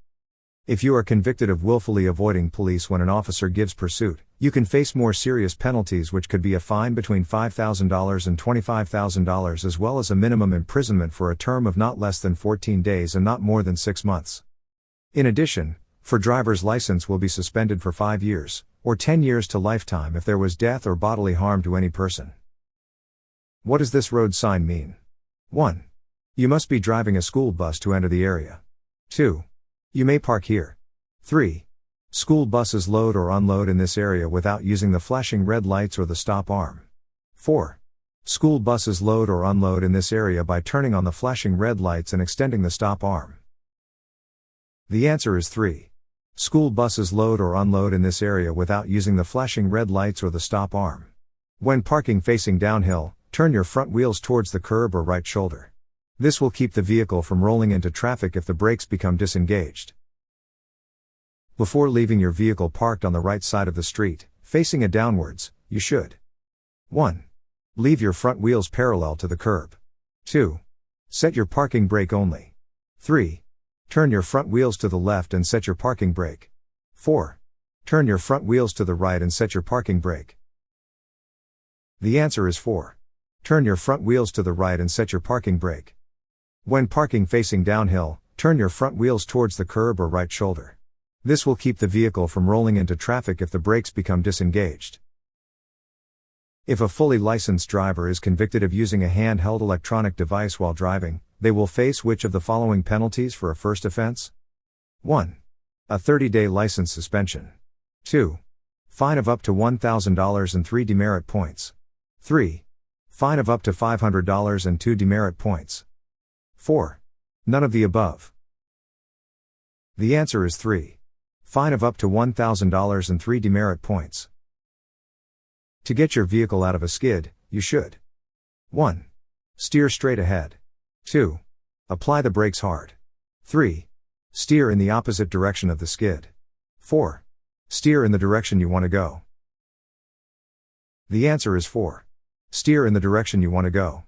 If you are convicted of willfully avoiding police when an officer gives pursuit, you can face more serious penalties, which could be a fine between $5,000 and $25,000, as well as a minimum imprisonment for a term of not less than 14 days and not more than 6 months. In addition, for driver's license will be suspended for 5 years, or 10 years to lifetime if there was death or bodily harm to any person. What does this road sign mean? 1. You must be driving a school bus to enter the area. 2. You may park here. 3. School buses load or unload in this area without using the flashing red lights or the stop arm. 4. School buses load or unload in this area by turning on the flashing red lights and extending the stop arm. The answer is 3. School buses load or unload in this area without using the flashing red lights or the stop arm. When parking facing downhill, turn your front wheels towards the curb or right shoulder. This will keep the vehicle from rolling into traffic if the brakes become disengaged. Before leaving your vehicle parked on the right side of the street, facing it downwards, you should 1. Leave your front wheels parallel to the curb. 2. Set your parking brake only. 3. Turn your front wheels to the left and set your parking brake. 4. Turn your front wheels to the right and set your parking brake. The answer is 4. Turn your front wheels to the right and set your parking brake. When parking facing downhill, turn your front wheels towards the curb or right shoulder. This will keep the vehicle from rolling into traffic if the brakes become disengaged. If a fully licensed driver is convicted of using a handheld electronic device while driving, they will face which of the following penalties for a first offense? 1. A 30-day license suspension. 2. Fine of up to $1,000 and 3 demerit points. 3. Fine of up to $500 and 2 demerit points. 4. None of the above. The answer is 3. Fine of up to $1,000 and 3 demerit points. To get your vehicle out of a skid, you should 1. Steer straight ahead. 2. Apply the brakes hard. 3. Steer in the opposite direction of the skid. 4. Steer in the direction you want to go. The answer is 4. Steer in the direction you want to go.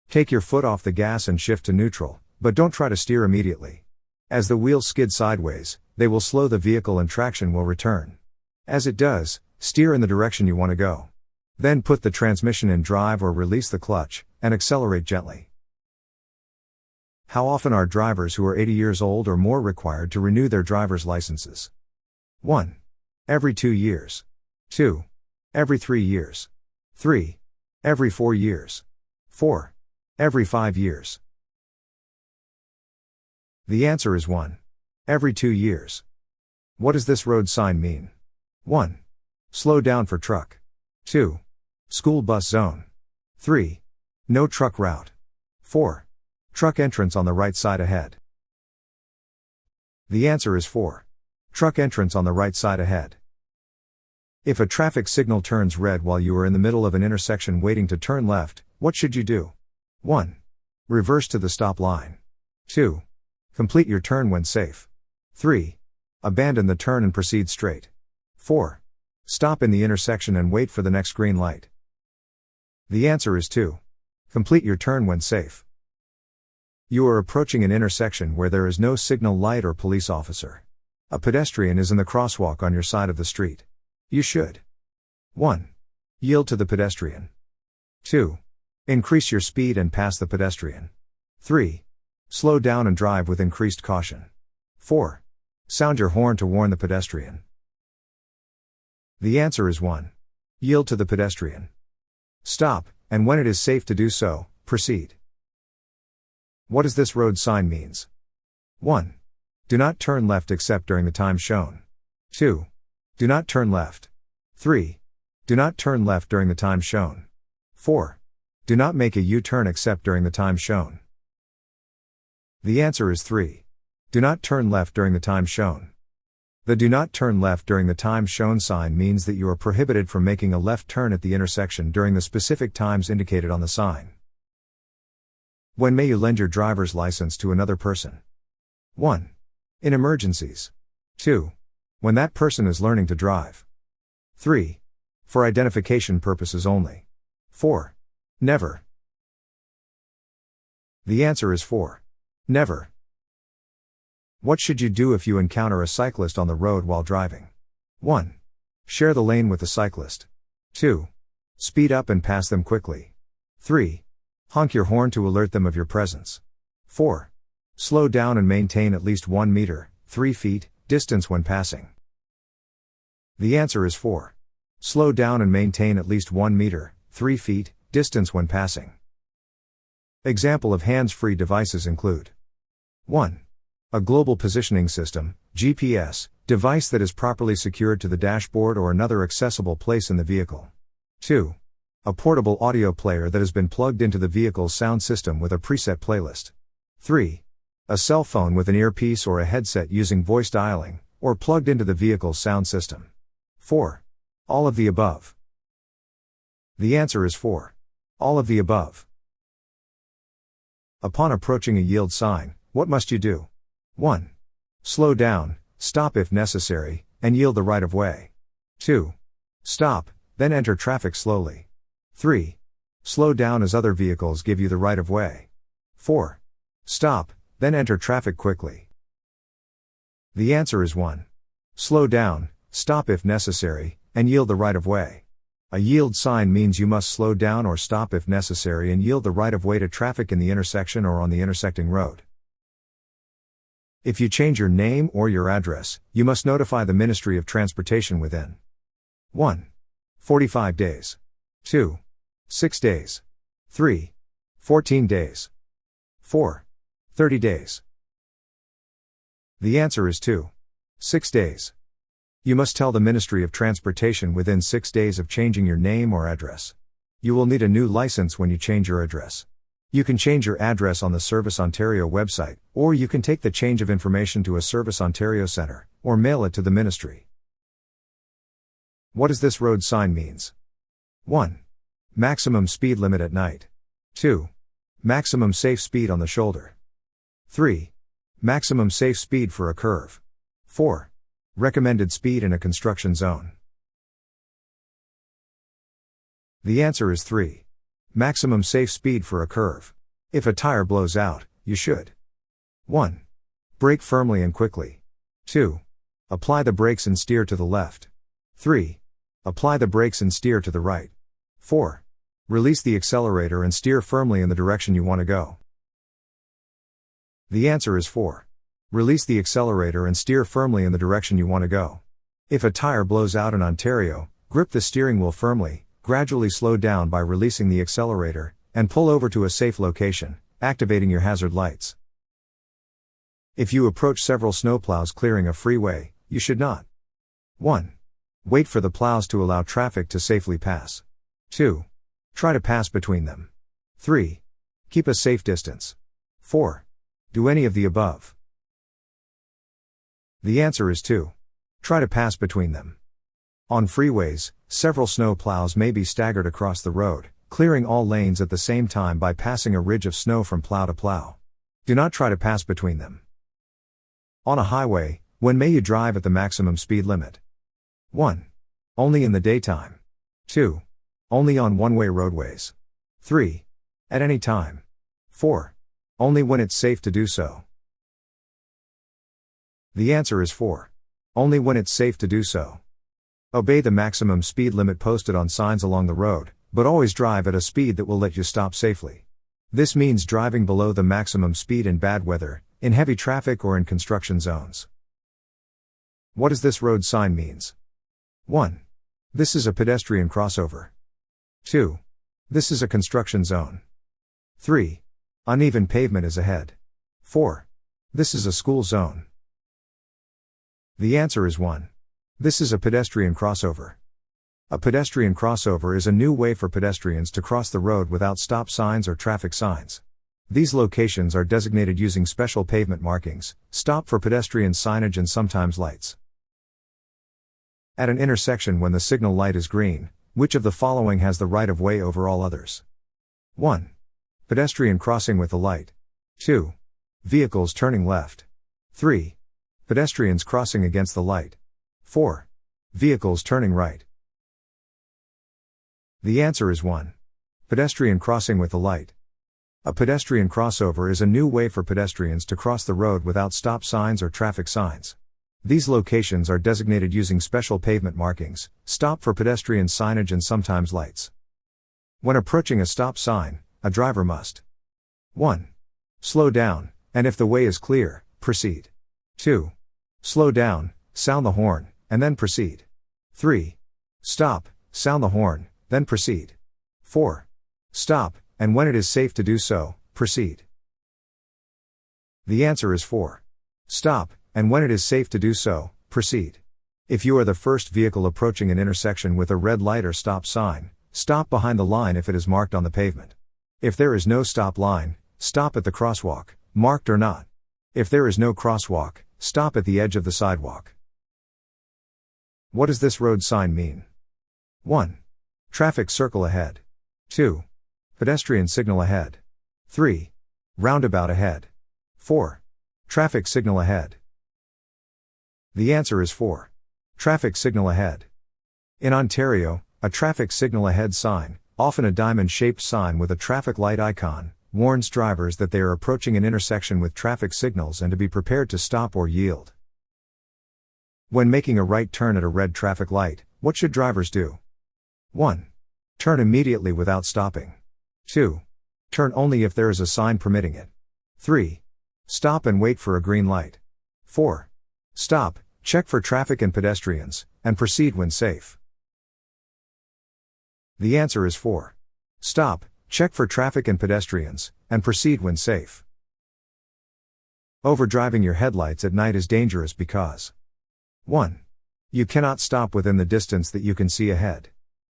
Take your foot off the gas and shift to neutral, but don't try to steer immediately. As the wheels skid sideways, they will slow the vehicle and traction will return. As it does, steer in the direction you want to go. Then put the transmission in drive or release the clutch, and accelerate gently. How often are drivers who are 80 years old or more required to renew their driver's licenses? 1. Every 2 years. 2. Every 3 years. 3. Every 4 years. 4. Every 5 years. The answer is 1. Every 2 years. What does this road sign mean? 1. Slow down for truck. 2. School bus zone. 3. No truck route. 4. Truck entrance on the right side ahead. The answer is 4. Truck entrance on the right side ahead. If a traffic signal turns red while you are in the middle of an intersection waiting to turn left, what should you do? 1. Reverse to the stop line. 2. Complete your turn when safe. 3. Abandon the turn and proceed straight. 4. Stop in the intersection and wait for the next green light. The answer is 2. Complete your turn when safe. You are approaching an intersection where there is no signal light or police officer. A pedestrian is in the crosswalk on your side of the street. You should 1. Yield to the pedestrian. 2. Increase your speed and pass the pedestrian. 3. Slow down and drive with increased caution. 4. Sound your horn to warn the pedestrian. The answer is 1. Yield to the pedestrian. Stop, and when it is safe to do so, proceed. What does this road sign means? 1. Do not turn left except during the time shown. 2. Do not turn left. 3. Do not turn left during the time shown. 4. Do not make a U-turn except during the time shown. The answer is 3. Do not turn left during the time shown. The do not turn left during the time shown sign means that you are prohibited from making a left turn at the intersection during the specific times indicated on the sign. When may you lend your driver's license to another person? 1. In emergencies. 2. When that person is learning to drive. 3. For identification purposes only. 4. Never. The answer is 4. Never. What should you do if you encounter a cyclist on the road while driving? 1. Share the lane with the cyclist. 2. Speed up and pass them quickly. 3. Honk your horn to alert them of your presence. 4. Slow down and maintain at least 1 meter, 3 feet, distance when passing. The answer is 4. Slow down and maintain at least 1 meter, 3 feet, distance when passing. Example of hands-free devices include 1. A global positioning system, GPS, device that is properly secured to the dashboard or another accessible place in the vehicle. 2. A portable audio player that has been plugged into the vehicle's sound system with a preset playlist. 3. A cell phone with an earpiece or a headset using voice dialing, or plugged into the vehicle's sound system. 4. All of the above. The answer is 4. All of the above. Upon approaching a yield sign, what must you do? 1. Slow down, stop if necessary, and yield the right of way. 2. Stop, then enter traffic slowly. 3. Slow down as other vehicles give you the right of way. 4. Stop, then enter traffic quickly. The answer is 1. Slow down, stop if necessary, and yield the right of way. A yield sign means you must slow down or stop if necessary and yield the right of way to traffic in the intersection or on the intersecting road. If you change your name or your address, you must notify the Ministry of Transportation within 1. 45 days. 2. 6 days. 3. 14 days. 4. 30 days. The answer is 2. 6 days. You must tell the Ministry of Transportation within 6 days of changing your name or address. You will need a new license when you change your address. You can change your address on the Service Ontario website, or you can take the change of information to a Service Ontario centre, or mail it to the Ministry. What does this road sign means? 1. Maximum speed limit at night. 2. Maximum safe speed on the shoulder. 3. Maximum safe speed for a curve. 4. Recommended speed in a construction zone. The answer is 3. Maximum safe speed for a curve. If a tire blows out, you should 1. Brake firmly and quickly. 2. Apply the brakes and steer to the left. 3. Apply the brakes and steer to the right. 4. Release the accelerator and steer firmly in the direction you want to go. The answer is 4. Release the accelerator and steer firmly in the direction you want to go. If a tire blows out in Ontario, grip the steering wheel firmly, gradually slow down by releasing the accelerator, and pull over to a safe location, activating your hazard lights. If you approach several snowplows clearing a freeway, you should not 1. Wait for the plows to allow traffic to safely pass. 2. Try to pass between them. 3. Keep a safe distance. 4. Do any of the above. The answer is 2. Try to pass between them. On freeways, several snow plows may be staggered across the road, clearing all lanes at the same time by passing a ridge of snow from plow to plow. Do not try to pass between them. On a highway, when may you drive at the maximum speed limit? 1. Only in the daytime. 2. Only on one-way roadways. 3. At any time. 4. Only when it's safe to do so. The answer is 4. Only when it's safe to do so. Obey the maximum speed limit posted on signs along the road, but always drive at a speed that will let you stop safely. This means driving below the maximum speed in bad weather, in heavy traffic or in construction zones. What does this road sign means? 1. This is a pedestrian crossover. 2. This is a construction zone. 3. Uneven pavement is ahead. 4. This is a school zone. The answer is 1. This is a pedestrian crossover. A pedestrian crossover is a new way for pedestrians to cross the road without stop signs or traffic signs. These locations are designated using special pavement markings, stop for pedestrian signage and sometimes lights. At an intersection when the signal light is green, which of the following has the right of way over all others? 1. Pedestrian crossing with the light. 2. Vehicles turning left. 3. Pedestrians crossing against the light. 4. Vehicles turning right. The answer is 1. Pedestrian crossing with the light. A pedestrian crossover is a new way for pedestrians to cross the road without stop signs or traffic signs. These locations are designated using special pavement markings, stop for pedestrian signage and sometimes lights. When approaching a stop sign, a driver must 1. Slow down, and if the way is clear, proceed. 2. Slow down, sound the horn, and then proceed. 3. Stop, sound the horn, then proceed. 4. Stop, and when it is safe to do so, proceed. The answer is 4. Stop, and when it is safe to do so, proceed. If you are the first vehicle approaching an intersection with a red light or stop sign, stop behind the line if it is marked on the pavement. If there is no stop line, stop at the crosswalk, marked or not. If there is no crosswalk, stop at the edge of the sidewalk. What does this road sign mean? 1. Traffic circle ahead. 2. Pedestrian signal ahead. 3. Roundabout ahead. 4. Traffic signal ahead. The answer is 4. Traffic signal ahead. In Ontario, a traffic signal ahead sign, often a diamond-shaped sign with a traffic light icon, warns drivers that they are approaching an intersection with traffic signals and to be prepared to stop or yield. When making a right turn at a red traffic light, what should drivers do? 1. Turn immediately without stopping. 2. Turn only if there is a sign permitting it. 3. Stop and wait for a green light. 4. Stop, check for traffic and pedestrians, and proceed when safe. The answer is 4. Stop, check for traffic and pedestrians, and proceed when safe. Overdriving your headlights at night is dangerous because 1. You cannot stop within the distance that you can see ahead.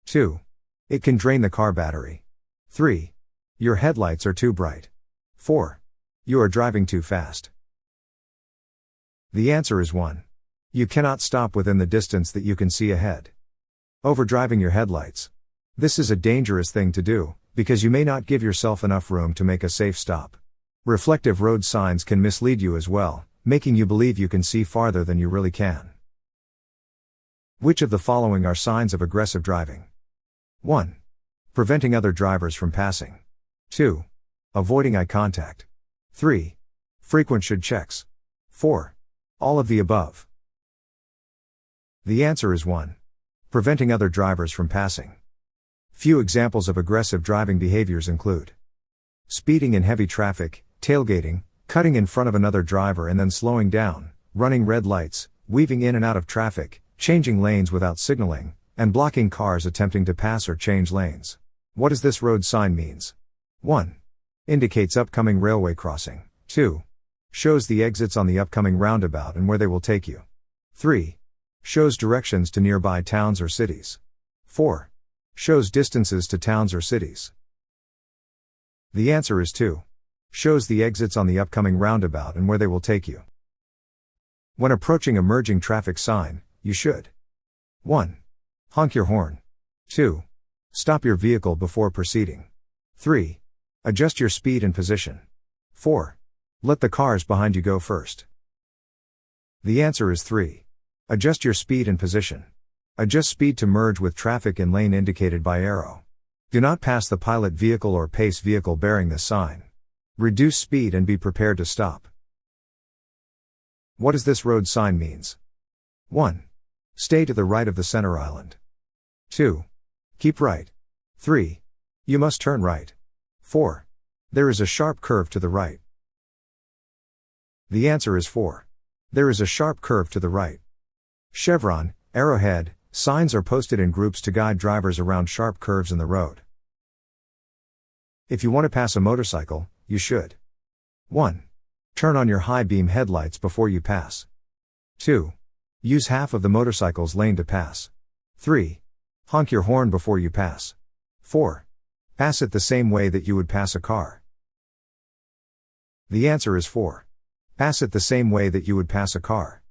2. It can drain the car battery. 3. Your headlights are too bright. 4. You are driving too fast. The answer is 1. You cannot stop within the distance that you can see ahead. Overdriving your headlights. This is a dangerous thing to do, because you may not give yourself enough room to make a safe stop. Reflective road signs can mislead you as well, making you believe you can see farther than you really can. Which of the following are signs of aggressive driving? 1. Preventing other drivers from passing. 2. Avoiding eye contact. 3. Frequent should checks. 4. All of the above. The answer is 1. Preventing other drivers from passing. Few examples of aggressive driving behaviors include speeding in heavy traffic, tailgating, cutting in front of another driver and then slowing down, running red lights, weaving in and out of traffic, changing lanes without signaling, and blocking cars attempting to pass or change lanes. What does this road sign means? 1. Indicates upcoming railway crossing. 2. Shows the exits on the upcoming roundabout and where they will take you. 3. Shows directions to nearby towns or cities. 4. Shows distances to towns or cities. The answer is 2. Shows the exits on the upcoming roundabout and where they will take you. When approaching a merging traffic sign, you should 1. Honk your horn. 2. Stop your vehicle before proceeding. 3. Adjust your speed and position. 4. Let the cars behind you go first. The answer is 3. Adjust your speed and position. Adjust speed to merge with traffic in lane indicated by arrow. Do not pass the pilot vehicle or pace vehicle bearing this sign. Reduce speed and be prepared to stop. What does this road sign means? 1. Stay to the right of the center island. 2. Keep right. 3. You must turn right. 4. There is a sharp curve to the right. The answer is 4. There is a sharp curve to the right. Chevron, arrowhead, signs are posted in groups to guide drivers around sharp curves in the road. If you want to pass a motorcycle, you should 1. Turn on your high beam headlights before you pass. 2. Use half of the motorcycle's lane to pass. 3. Honk your horn before you pass. 4. Pass it the same way that you would pass a car. The answer is 4. Pass it the same way that you would pass a car.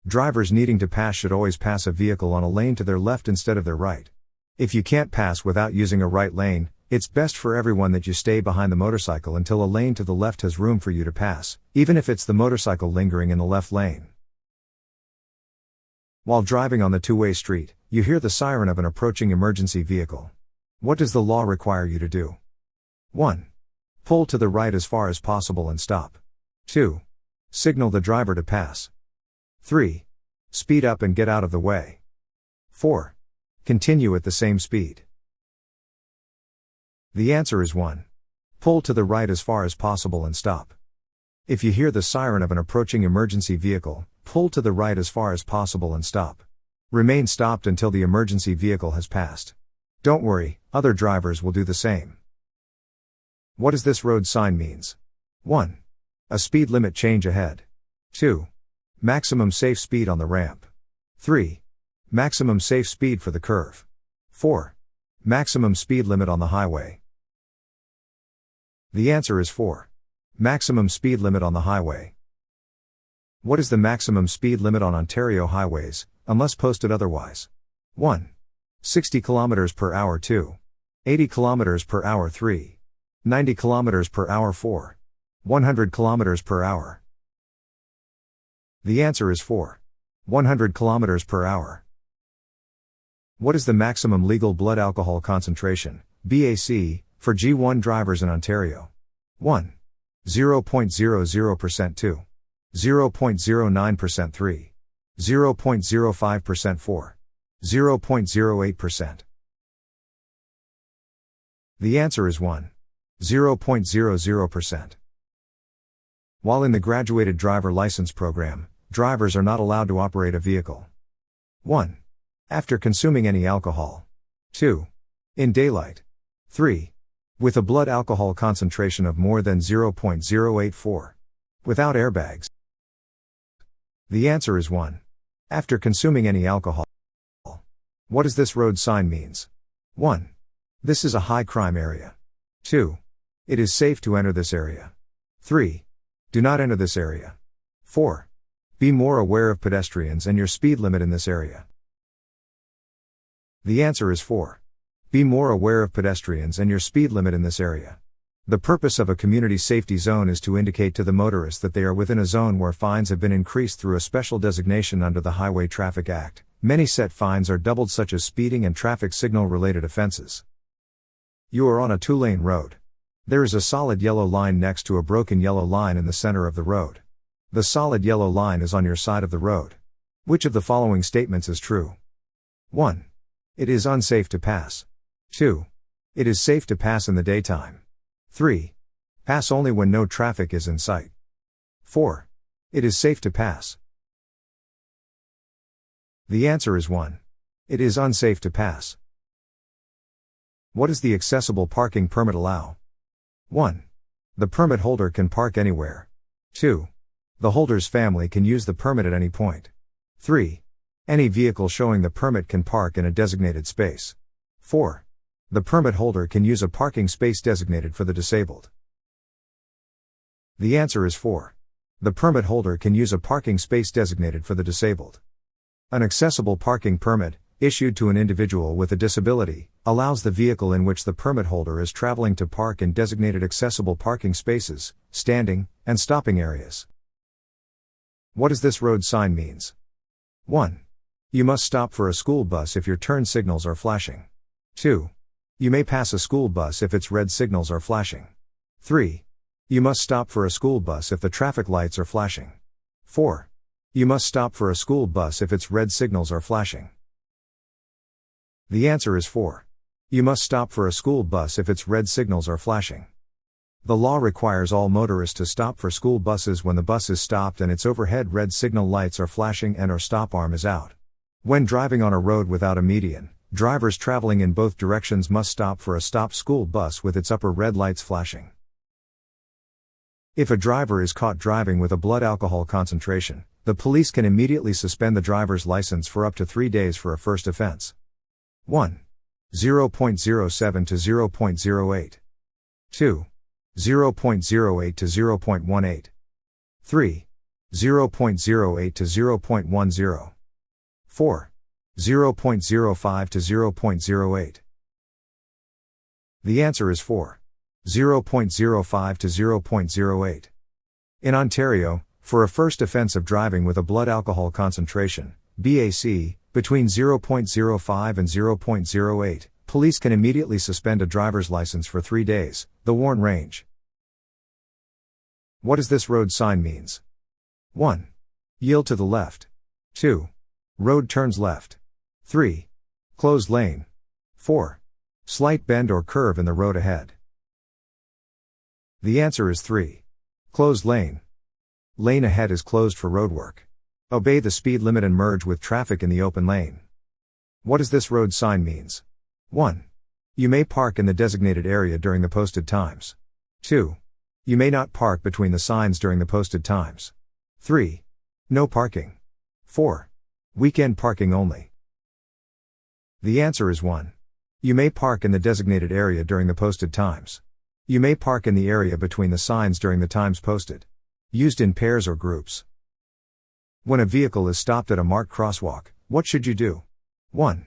Drivers needing to pass should always pass a vehicle on a lane to their left instead of their right. If you can't pass without using a right lane, it's best for everyone that you stay behind the motorcycle until a lane to the left has room for you to pass, even if it's the motorcycle lingering in the left lane. While driving on the two-way street, you hear the siren of an approaching emergency vehicle. What does the law require you to do? 1. Pull to the right as far as possible and stop. 2. Signal the driver to pass. 3. Speed up and get out of the way. 4. Continue at the same speed. The answer is 1. Pull to the right as far as possible and stop. If you hear the siren of an approaching emergency vehicle, pull to the right as far as possible and stop. Remain stopped until the emergency vehicle has passed. Don't worry, other drivers will do the same. What does this road sign means? 1. A speed limit change ahead. 2. Maximum safe speed on the ramp. 3. Maximum safe speed for the curve. 4. Maximum speed limit on the highway. The answer is 4. Maximum speed limit on the highway. What is the maximum speed limit on Ontario highways, unless posted otherwise? 1. 60 km per hour. 2. 80 km per hour. 3. 90 km per hour. 4. 100 km per hour. The answer is 4. 100 km per hour. What is the maximum legal blood alcohol concentration, BAC, for G1 drivers in Ontario? 1. 0.00%. 2. 0.09%. 3. 0.05%. 4. 0.08%. The answer is 1. 0.00%. While in the graduated driver license program, drivers are not allowed to operate a vehicle. 1. After consuming any alcohol. 2. In daylight. 3. With a blood alcohol concentration of more than 0.084. Without airbags. The answer is 1. After consuming any alcohol. What does this road sign means? 1. This is a high crime area. 2. It is safe to enter this area. 3. Do not enter this area. 4. Be more aware of pedestrians and your speed limit in this area. The answer is 4. Be more aware of pedestrians and your speed limit in this area. The purpose of a community safety zone is to indicate to the motorist that they are within a zone where fines have been increased through a special designation under the Highway Traffic Act. Many set fines are doubled, such as speeding and traffic signal related offenses. You are on a two-lane road. There is a solid yellow line next to a broken yellow line in the center of the road. The solid yellow line is on your side of the road. Which of the following statements is true? 1. It is unsafe to pass. 2. It is safe to pass in the daytime. 3. Pass only when no traffic is in sight. 4. It is safe to pass. The answer is 1. It is unsafe to pass. What does the accessible parking permit allow? 1. The permit holder can park anywhere. 2. The holder's family can use the permit at any point. 3. Any vehicle showing the permit can park in a designated space. 4. The permit holder can use a parking space designated for the disabled. The answer is 4. The permit holder can use a parking space designated for the disabled. An accessible parking permit, issued to an individual with a disability, allows the vehicle in which the permit holder is traveling to park in designated accessible parking spaces, standing, and stopping areas. What does this road sign means? 1. You must stop for a school bus if your turn signals are flashing. 2. You may pass a school bus if its red signals are flashing. 3. You must stop for a school bus if the traffic lights are flashing. 4. You must stop for a school bus if its red signals are flashing. The answer is 4. You must stop for a school bus if its red signals are flashing. The law requires all motorists to stop for school buses when the bus is stopped and its overhead red signal lights are flashing and/or stop arm is out. When driving on a road without a median, drivers traveling in both directions must stop for a stopped school bus with its upper red lights flashing. If a driver is caught driving with a blood alcohol concentration, the police can immediately suspend the driver's license for up to 3 days for a first offense. 1. 0.07 to 0.08. 2. 0.08 to 0.18. 3. 0.08 to 0.10. 4. 0.05 to 0.08. The answer is 4. 0.05 to 0.08. In Ontario, for a first offence of driving with a blood alcohol concentration, BAC, between 0.05 and 0.08, police can immediately suspend a driver's license for 3 days, the Warn range. What does this road sign means? 1. Yield to the left. 2. Road turns left. 3. Closed lane. 4. Slight bend or curve in the road ahead. The answer is 3. Closed lane. Lane ahead is closed for roadwork. Obey the speed limit and merge with traffic in the open lane. What does this road sign means? 1. You may park in the designated area during the posted times. 2. You may not park between the signs during the posted times. 3. No parking. 4. Weekend parking only. The answer is 1. You may park in the designated area during the posted times. You may park in the area between the signs during the times posted. Used in pairs or groups. When a vehicle is stopped at a marked crosswalk, what should you do? 1.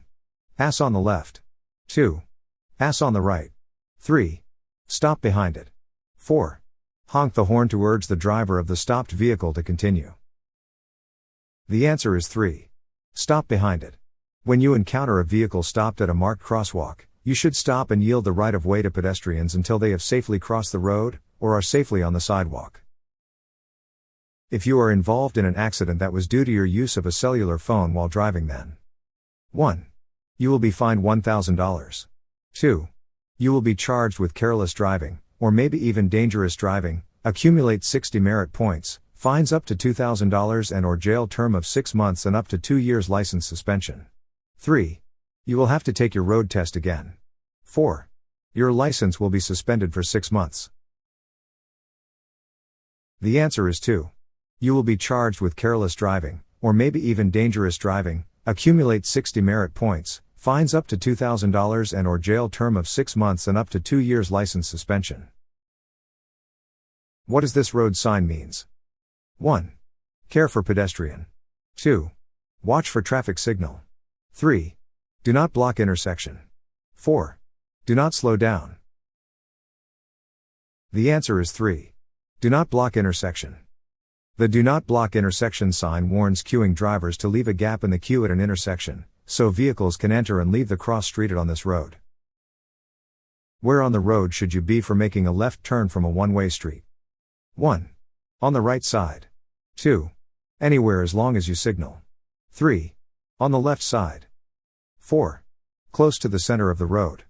Pass on the left. 2. Pass on the right. 3. Stop behind it. 4. Honk the horn to urge the driver of the stopped vehicle to continue. The answer is 3. Stop behind it. When you encounter a vehicle stopped at a marked crosswalk, you should stop and yield the right of way to pedestrians until they have safely crossed the road, or are safely on the sidewalk. If you are involved in an accident that was due to your use of a cellular phone while driving, then 1. You will be fined $1,000. 2. You will be charged with careless driving, or maybe even dangerous driving, accumulate 6 demerit points, fines up to $2,000 and or jail term of 6 months and up to 2 years license suspension. 3. You will have to take your road test again. 4. Your license will be suspended for 6 months. The answer is 2. You will be charged with careless driving, or maybe even dangerous driving, accumulate 6 demerit points, fines up to $2,000 and or jail term of 6 months and up to 2 years license suspension. What does this road sign means? 1. Care for pedestrian. 2. Watch for traffic signal. 3. Do not block intersection. 4. Do not slow down. The answer is 3. Do not block intersection. The do not block intersection sign warns queuing drivers to leave a gap in the queue at an intersection, so vehicles can enter and leave the cross street on this road. Where on the road should you be for making a left turn from a one-way street? 1. On the right side. 2. Anywhere as long as you signal. 3. On the left side. 4. Close to the center of the road.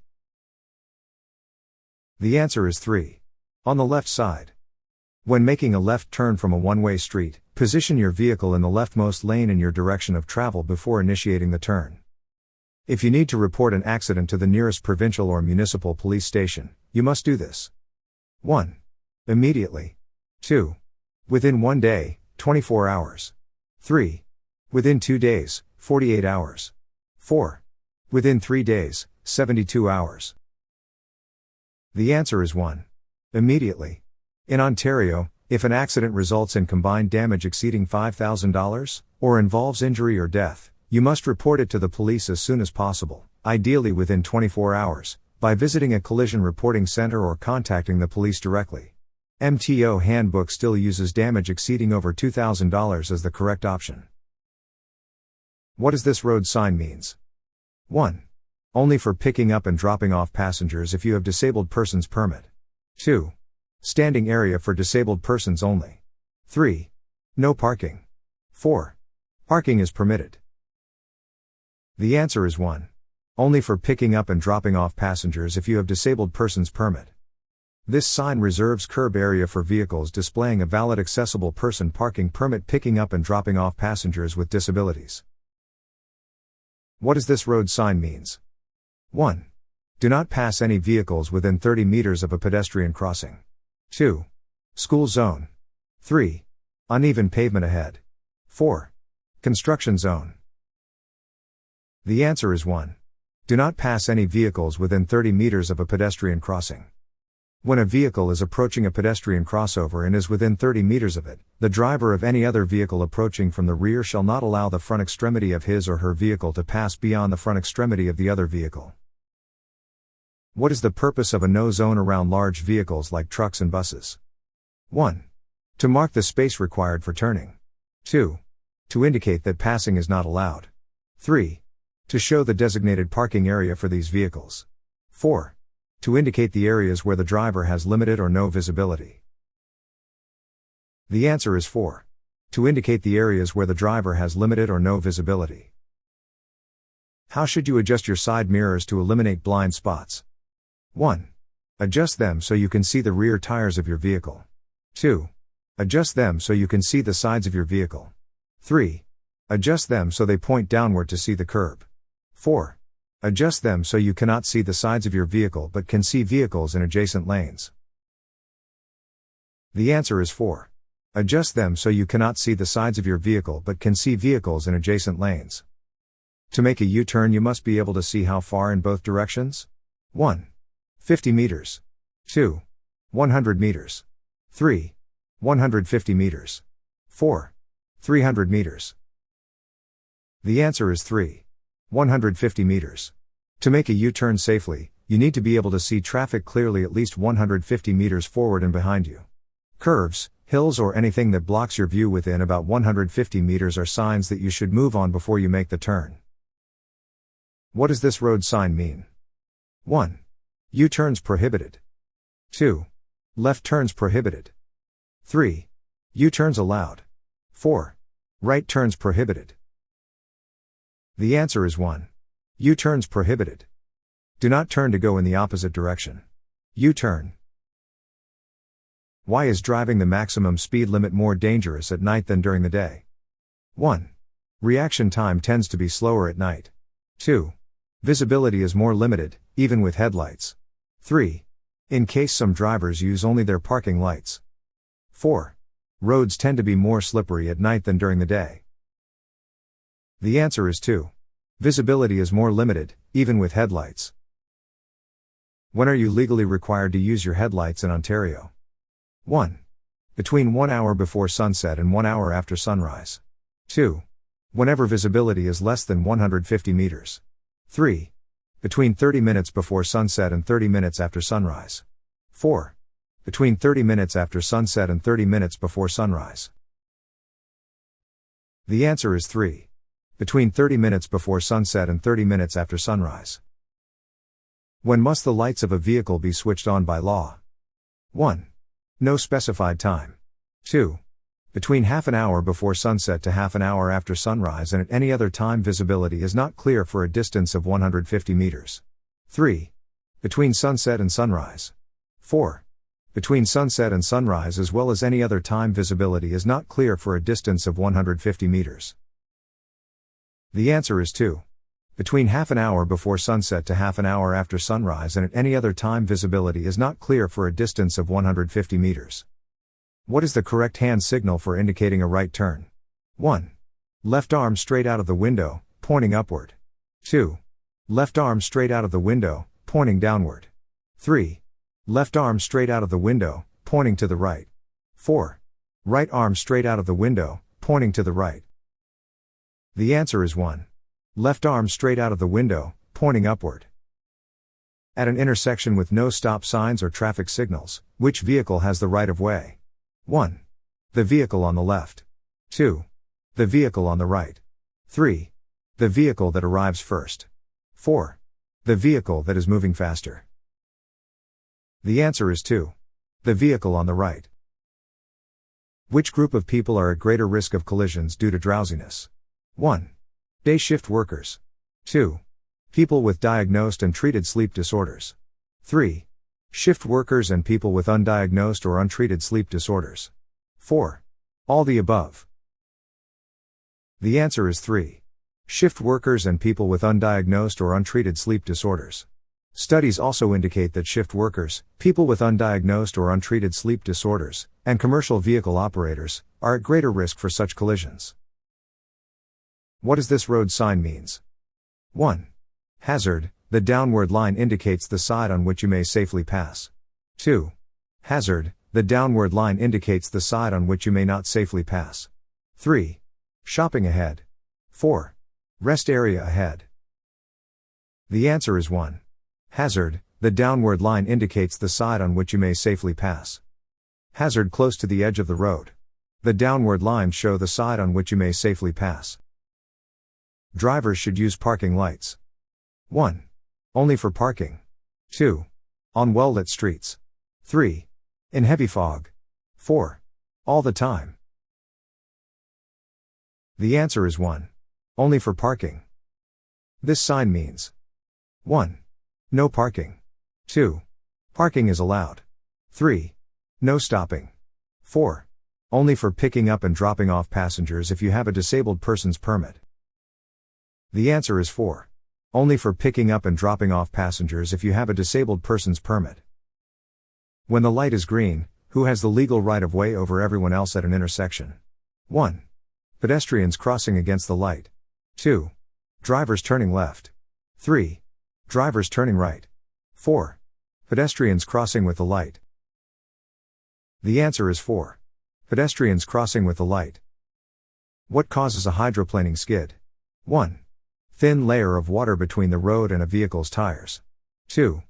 The answer is 3. On the left side. When making a left turn from a one-way street, position your vehicle in the leftmost lane in your direction of travel before initiating the turn. If you need to report an accident to the nearest provincial or municipal police station, you must do this. 1. Immediately. 2. Within 1 day, 24 hours. 3. Within 2 days, 48 hours. 4. Within 3 days, 72 hours. The answer is 1. Immediately. In Ontario, if an accident results in combined damage exceeding $5,000, or involves injury or death, you must report it to the police as soon as possible, ideally within 24 hours, by visiting a collision reporting center or contacting the police directly. MTO handbook still uses damage exceeding over $2,000 as the correct option. What does this road sign means? 1. Only for picking up and dropping off passengers if you have disabled person's permit. 2. Standing area for disabled persons only. 3. No parking. 4. Parking is permitted. The answer is 1. Only for picking up and dropping off passengers if you have disabled person's permit. This sign reserves curb area for vehicles displaying a valid accessible person parking permit picking up and dropping off passengers with disabilities. What does this road sign means? 1. Do not pass any vehicles within 30 meters of a pedestrian crossing. 2. School zone. 3. Uneven pavement ahead. 4. Construction zone. The answer is 1. Do not pass any vehicles within 30 meters of a pedestrian crossing. When a vehicle is approaching a pedestrian crossover and is within 30 meters of it, the driver of any other vehicle approaching from the rear shall not allow the front extremity of his or her vehicle to pass beyond the front extremity of the other vehicle. What is the purpose of a no zone around large vehicles like trucks and buses? 1. To mark the space required for turning. 2. To indicate that passing is not allowed. 3. To show the designated parking area for these vehicles. 4. To indicate the areas where the driver has limited or no visibility. The answer is 4. To indicate the areas where the driver has limited or no visibility. How should you adjust your side mirrors to eliminate blind spots? 1. Adjust them so you can see the rear tires of your vehicle. 2. Adjust them so you can see the sides of your vehicle. 3. Adjust them so they point downward to see the curb. 4. Adjust them so you cannot see the sides of your vehicle but can see vehicles in adjacent lanes. The answer is 4. Adjust them so you cannot see the sides of your vehicle but can see vehicles in adjacent lanes. To make a U-turn you must be able to see how far in both directions. 1. 50 meters. 2. 100 meters. 3. 150 meters. 4. 300 meters. The answer is 3. 150 meters. To make a U-turn safely, you need to be able to see traffic clearly at least 150 meters forward and behind you. Curves, hills or anything that blocks your view within about 150 meters are signs that you should move on before you make the turn. What does this road sign mean? 1. U-turns prohibited. 2. Left turns prohibited. 3. U-turns allowed. 4. Right turns prohibited. The answer is 1. U-turns prohibited. Do not turn to go in the opposite direction. U-turn. Why is driving the maximum speed limit more dangerous at night than during the day? 1. Reaction time tends to be slower at night. 2. Visibility is more limited, even with headlights. 3. In case some drivers use only their parking lights. 4. Roads tend to be more slippery at night than during the day. The answer is 2. Visibility is more limited, even with headlights. When are you legally required to use your headlights in Ontario? 1. Between 1 hour before sunset and 1 hour after sunrise. 2. Whenever visibility is less than 150 meters. 3. Between 30 minutes before sunset and 30 minutes after sunrise. 4. Between 30 minutes after sunset and 30 minutes before sunrise. The answer is 3. Between 30 minutes before sunset and 30 minutes after sunrise. When must the lights of a vehicle be switched on by law? 1. No specified time. 2. Between half an hour before sunset to half an hour after sunrise and at any other time visibility is not clear for a distance of 150 meters. 3. Between sunset and sunrise. 4. Between sunset and sunrise as well as any other time visibility is not clear for a distance of 150 meters. The answer is 2. Between half an hour before sunset to half an hour after sunrise and at any other time visibility is not clear for a distance of 150 meters. What is the correct hand signal for indicating a right turn? 1. Left arm straight out of the window, pointing upward. 2. Left arm straight out of the window, pointing downward. 3. Left arm straight out of the window, pointing to the right. 4. Right arm straight out of the window, pointing to the right. The answer is 1. Left arm straight out of the window, pointing upward. At an intersection with no stop signs or traffic signals, which vehicle has the right of way? 1. The vehicle on the left. 2. The vehicle on the right. 3. The vehicle that arrives first. 4. The vehicle that is moving faster. The answer is 2. The vehicle on the right. Which group of people are at greater risk of collisions due to drowsiness? 1. Day shift workers. 2. People with diagnosed and treated sleep disorders. 3. Shift workers and people with undiagnosed or untreated sleep disorders. 4. All the above. The answer is 3. Shift workers and people with undiagnosed or untreated sleep disorders. Studies also indicate that shift workers, people with undiagnosed or untreated sleep disorders, and commercial vehicle operators, are at greater risk for such collisions. What does this road sign means? 1. Hazard, the downward line indicates the side on which you may safely pass. 2. Hazard, the downward line indicates the side on which you may not safely pass. 3. Shopping ahead. 4. Rest area ahead. The answer is 1. Hazard, the downward line indicates the side on which you may safely pass. Hazard close to the edge of the road. The downward lines show the side on which you may safely pass. Drivers should use parking lights. 1. Only for parking. 2. On well-lit streets. 3. In heavy fog. 4. All the time. The answer is 1. Only for parking. This sign means 1. No parking. 2. Parking is allowed. 3. No stopping. 4. Only for picking up and dropping off passengers if you have a disabled person's permit. The answer is 4. Only for picking up and dropping off passengers if you have a disabled person's permit. When the light is green, who has the legal right of way over everyone else at an intersection? 1. Pedestrians crossing against the light. 2. Drivers turning left. 3. Drivers turning right. 4. Pedestrians crossing with the light. The answer is 4. Pedestrians crossing with the light. What causes a hydroplaning skid? 1. Thin layer of water between the road and a vehicle's tires. 2.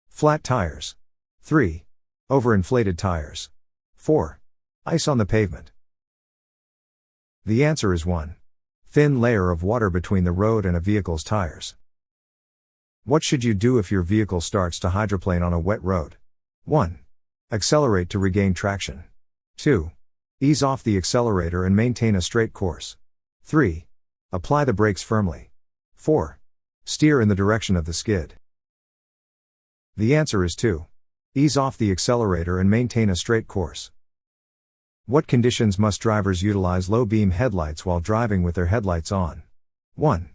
Flat tires. 3. Overinflated tires. 4. Ice on the pavement. The answer is 1. Thin layer of water between the road and a vehicle's tires. What should you do if your vehicle starts to hydroplane on a wet road? 1. Accelerate to regain traction. 2. Ease off the accelerator and maintain a straight course. 3. Apply the brakes firmly. 4. Steer in the direction of the skid. The answer is 2. Ease off the accelerator and maintain a straight course. What conditions must drivers utilize low beam headlights while driving with their headlights on? 1.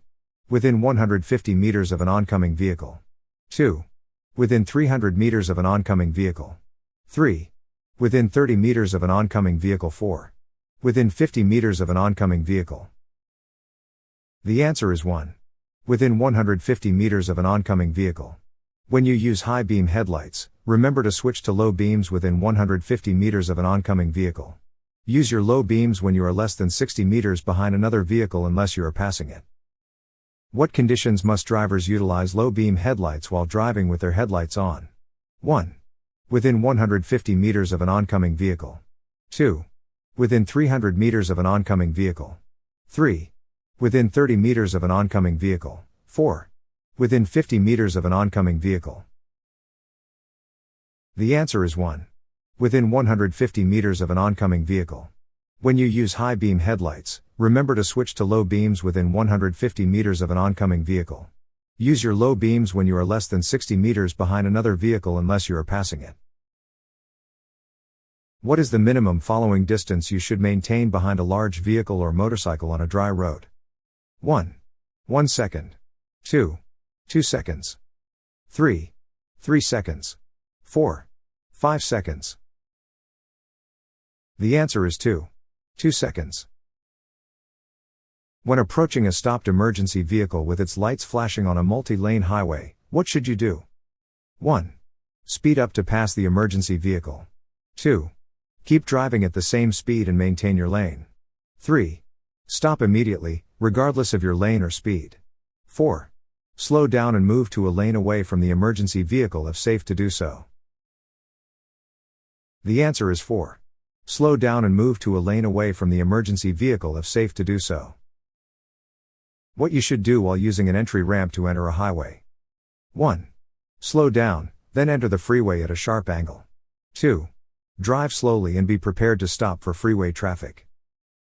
Within 150 meters of an oncoming vehicle. 2. Within 300 meters of an oncoming vehicle. 3. Within 30 meters of an oncoming vehicle. 4. Within 50 meters of an oncoming vehicle. The answer is 1. Within 150 meters of an oncoming vehicle. When you use high beam headlights, remember to switch to low beams within 150 meters of an oncoming vehicle. Use your low beams when you are less than 60 meters behind another vehicle unless you are passing it. What conditions must drivers utilize low beam headlights while driving with their headlights on? 1. Within 150 meters of an oncoming vehicle. 2. Within 300 meters of an oncoming vehicle. 3. Within 30 meters of an oncoming vehicle. 4. Within 50 meters of an oncoming vehicle. The answer is 1. Within 150 meters of an oncoming vehicle. When you use high beam headlights, remember to switch to low beams within 150 meters of an oncoming vehicle. Use your low beams when you are less than 60 meters behind another vehicle unless you are passing it. What is the minimum following distance you should maintain behind a large vehicle or motorcycle on a dry road? 1. 1 second. 2. 2 seconds. 3. 3 seconds. 4. 5 seconds. The answer is 2. 2 seconds. When approaching a stopped emergency vehicle with its lights flashing on a multi-lane highway, what should you do? 1. Speed up to pass the emergency vehicle. 2. Keep driving at the same speed and maintain your lane. 3. Stop immediately, regardless of your lane or speed. 4. Slow down and move to a lane away from the emergency vehicle if safe to do so. The answer is 4. Slow down and move to a lane away from the emergency vehicle if safe to do so. What you should do while using an entry ramp to enter a highway. 1. Slow down, then enter the freeway at a sharp angle. 2. Drive slowly and be prepared to stop for freeway traffic.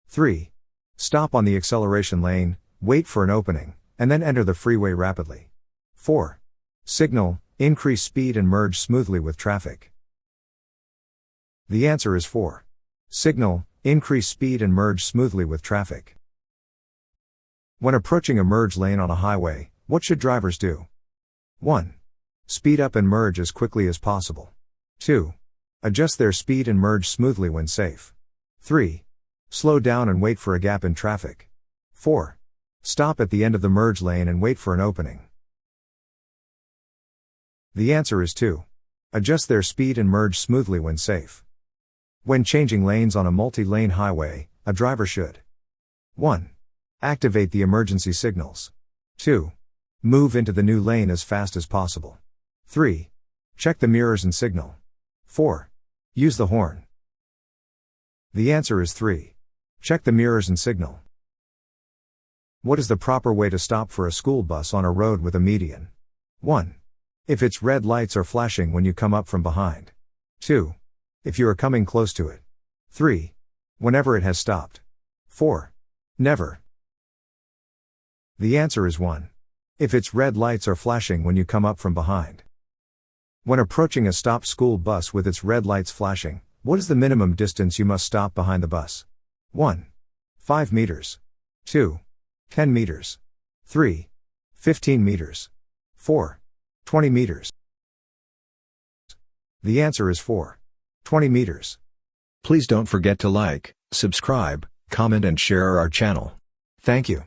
3. Stop on the acceleration lane, wait for an opening, and then enter the freeway rapidly. 4. Signal, increase speed and merge smoothly with traffic. The answer is 4. Signal, increase speed and merge smoothly with traffic. When approaching a merge lane on a highway, what should drivers do? 1. Speed up and merge as quickly as possible. 2. Adjust their speed and merge smoothly when safe. 3. Slow down and wait for a gap in traffic. 4. Stop at the end of the merge lane and wait for an opening. The answer is 2. Adjust their speed and merge smoothly when safe. When changing lanes on a multi-lane highway, a driver should 1. Activate the emergency signals. 2. Move into the new lane as fast as possible. 3. Check the mirrors and signal. 4. Use the horn. The answer is 3. Check the mirrors and signal. What is the proper way to stop for a school bus on a road with a median? 1. If its red lights are flashing when you come up from behind. 2. If you are coming close to it. 3. Whenever it has stopped. 4. Never. The answer is 1. If its red lights are flashing when you come up from behind. When approaching a stopped school bus with its red lights flashing, what is the minimum distance you must stop behind the bus? 1. 5 meters. 2. 10 meters. 3. 15 meters. 4. 20 meters. The answer is 4. 20 meters. Please don't forget to like, subscribe, comment and share our channel. Thank you.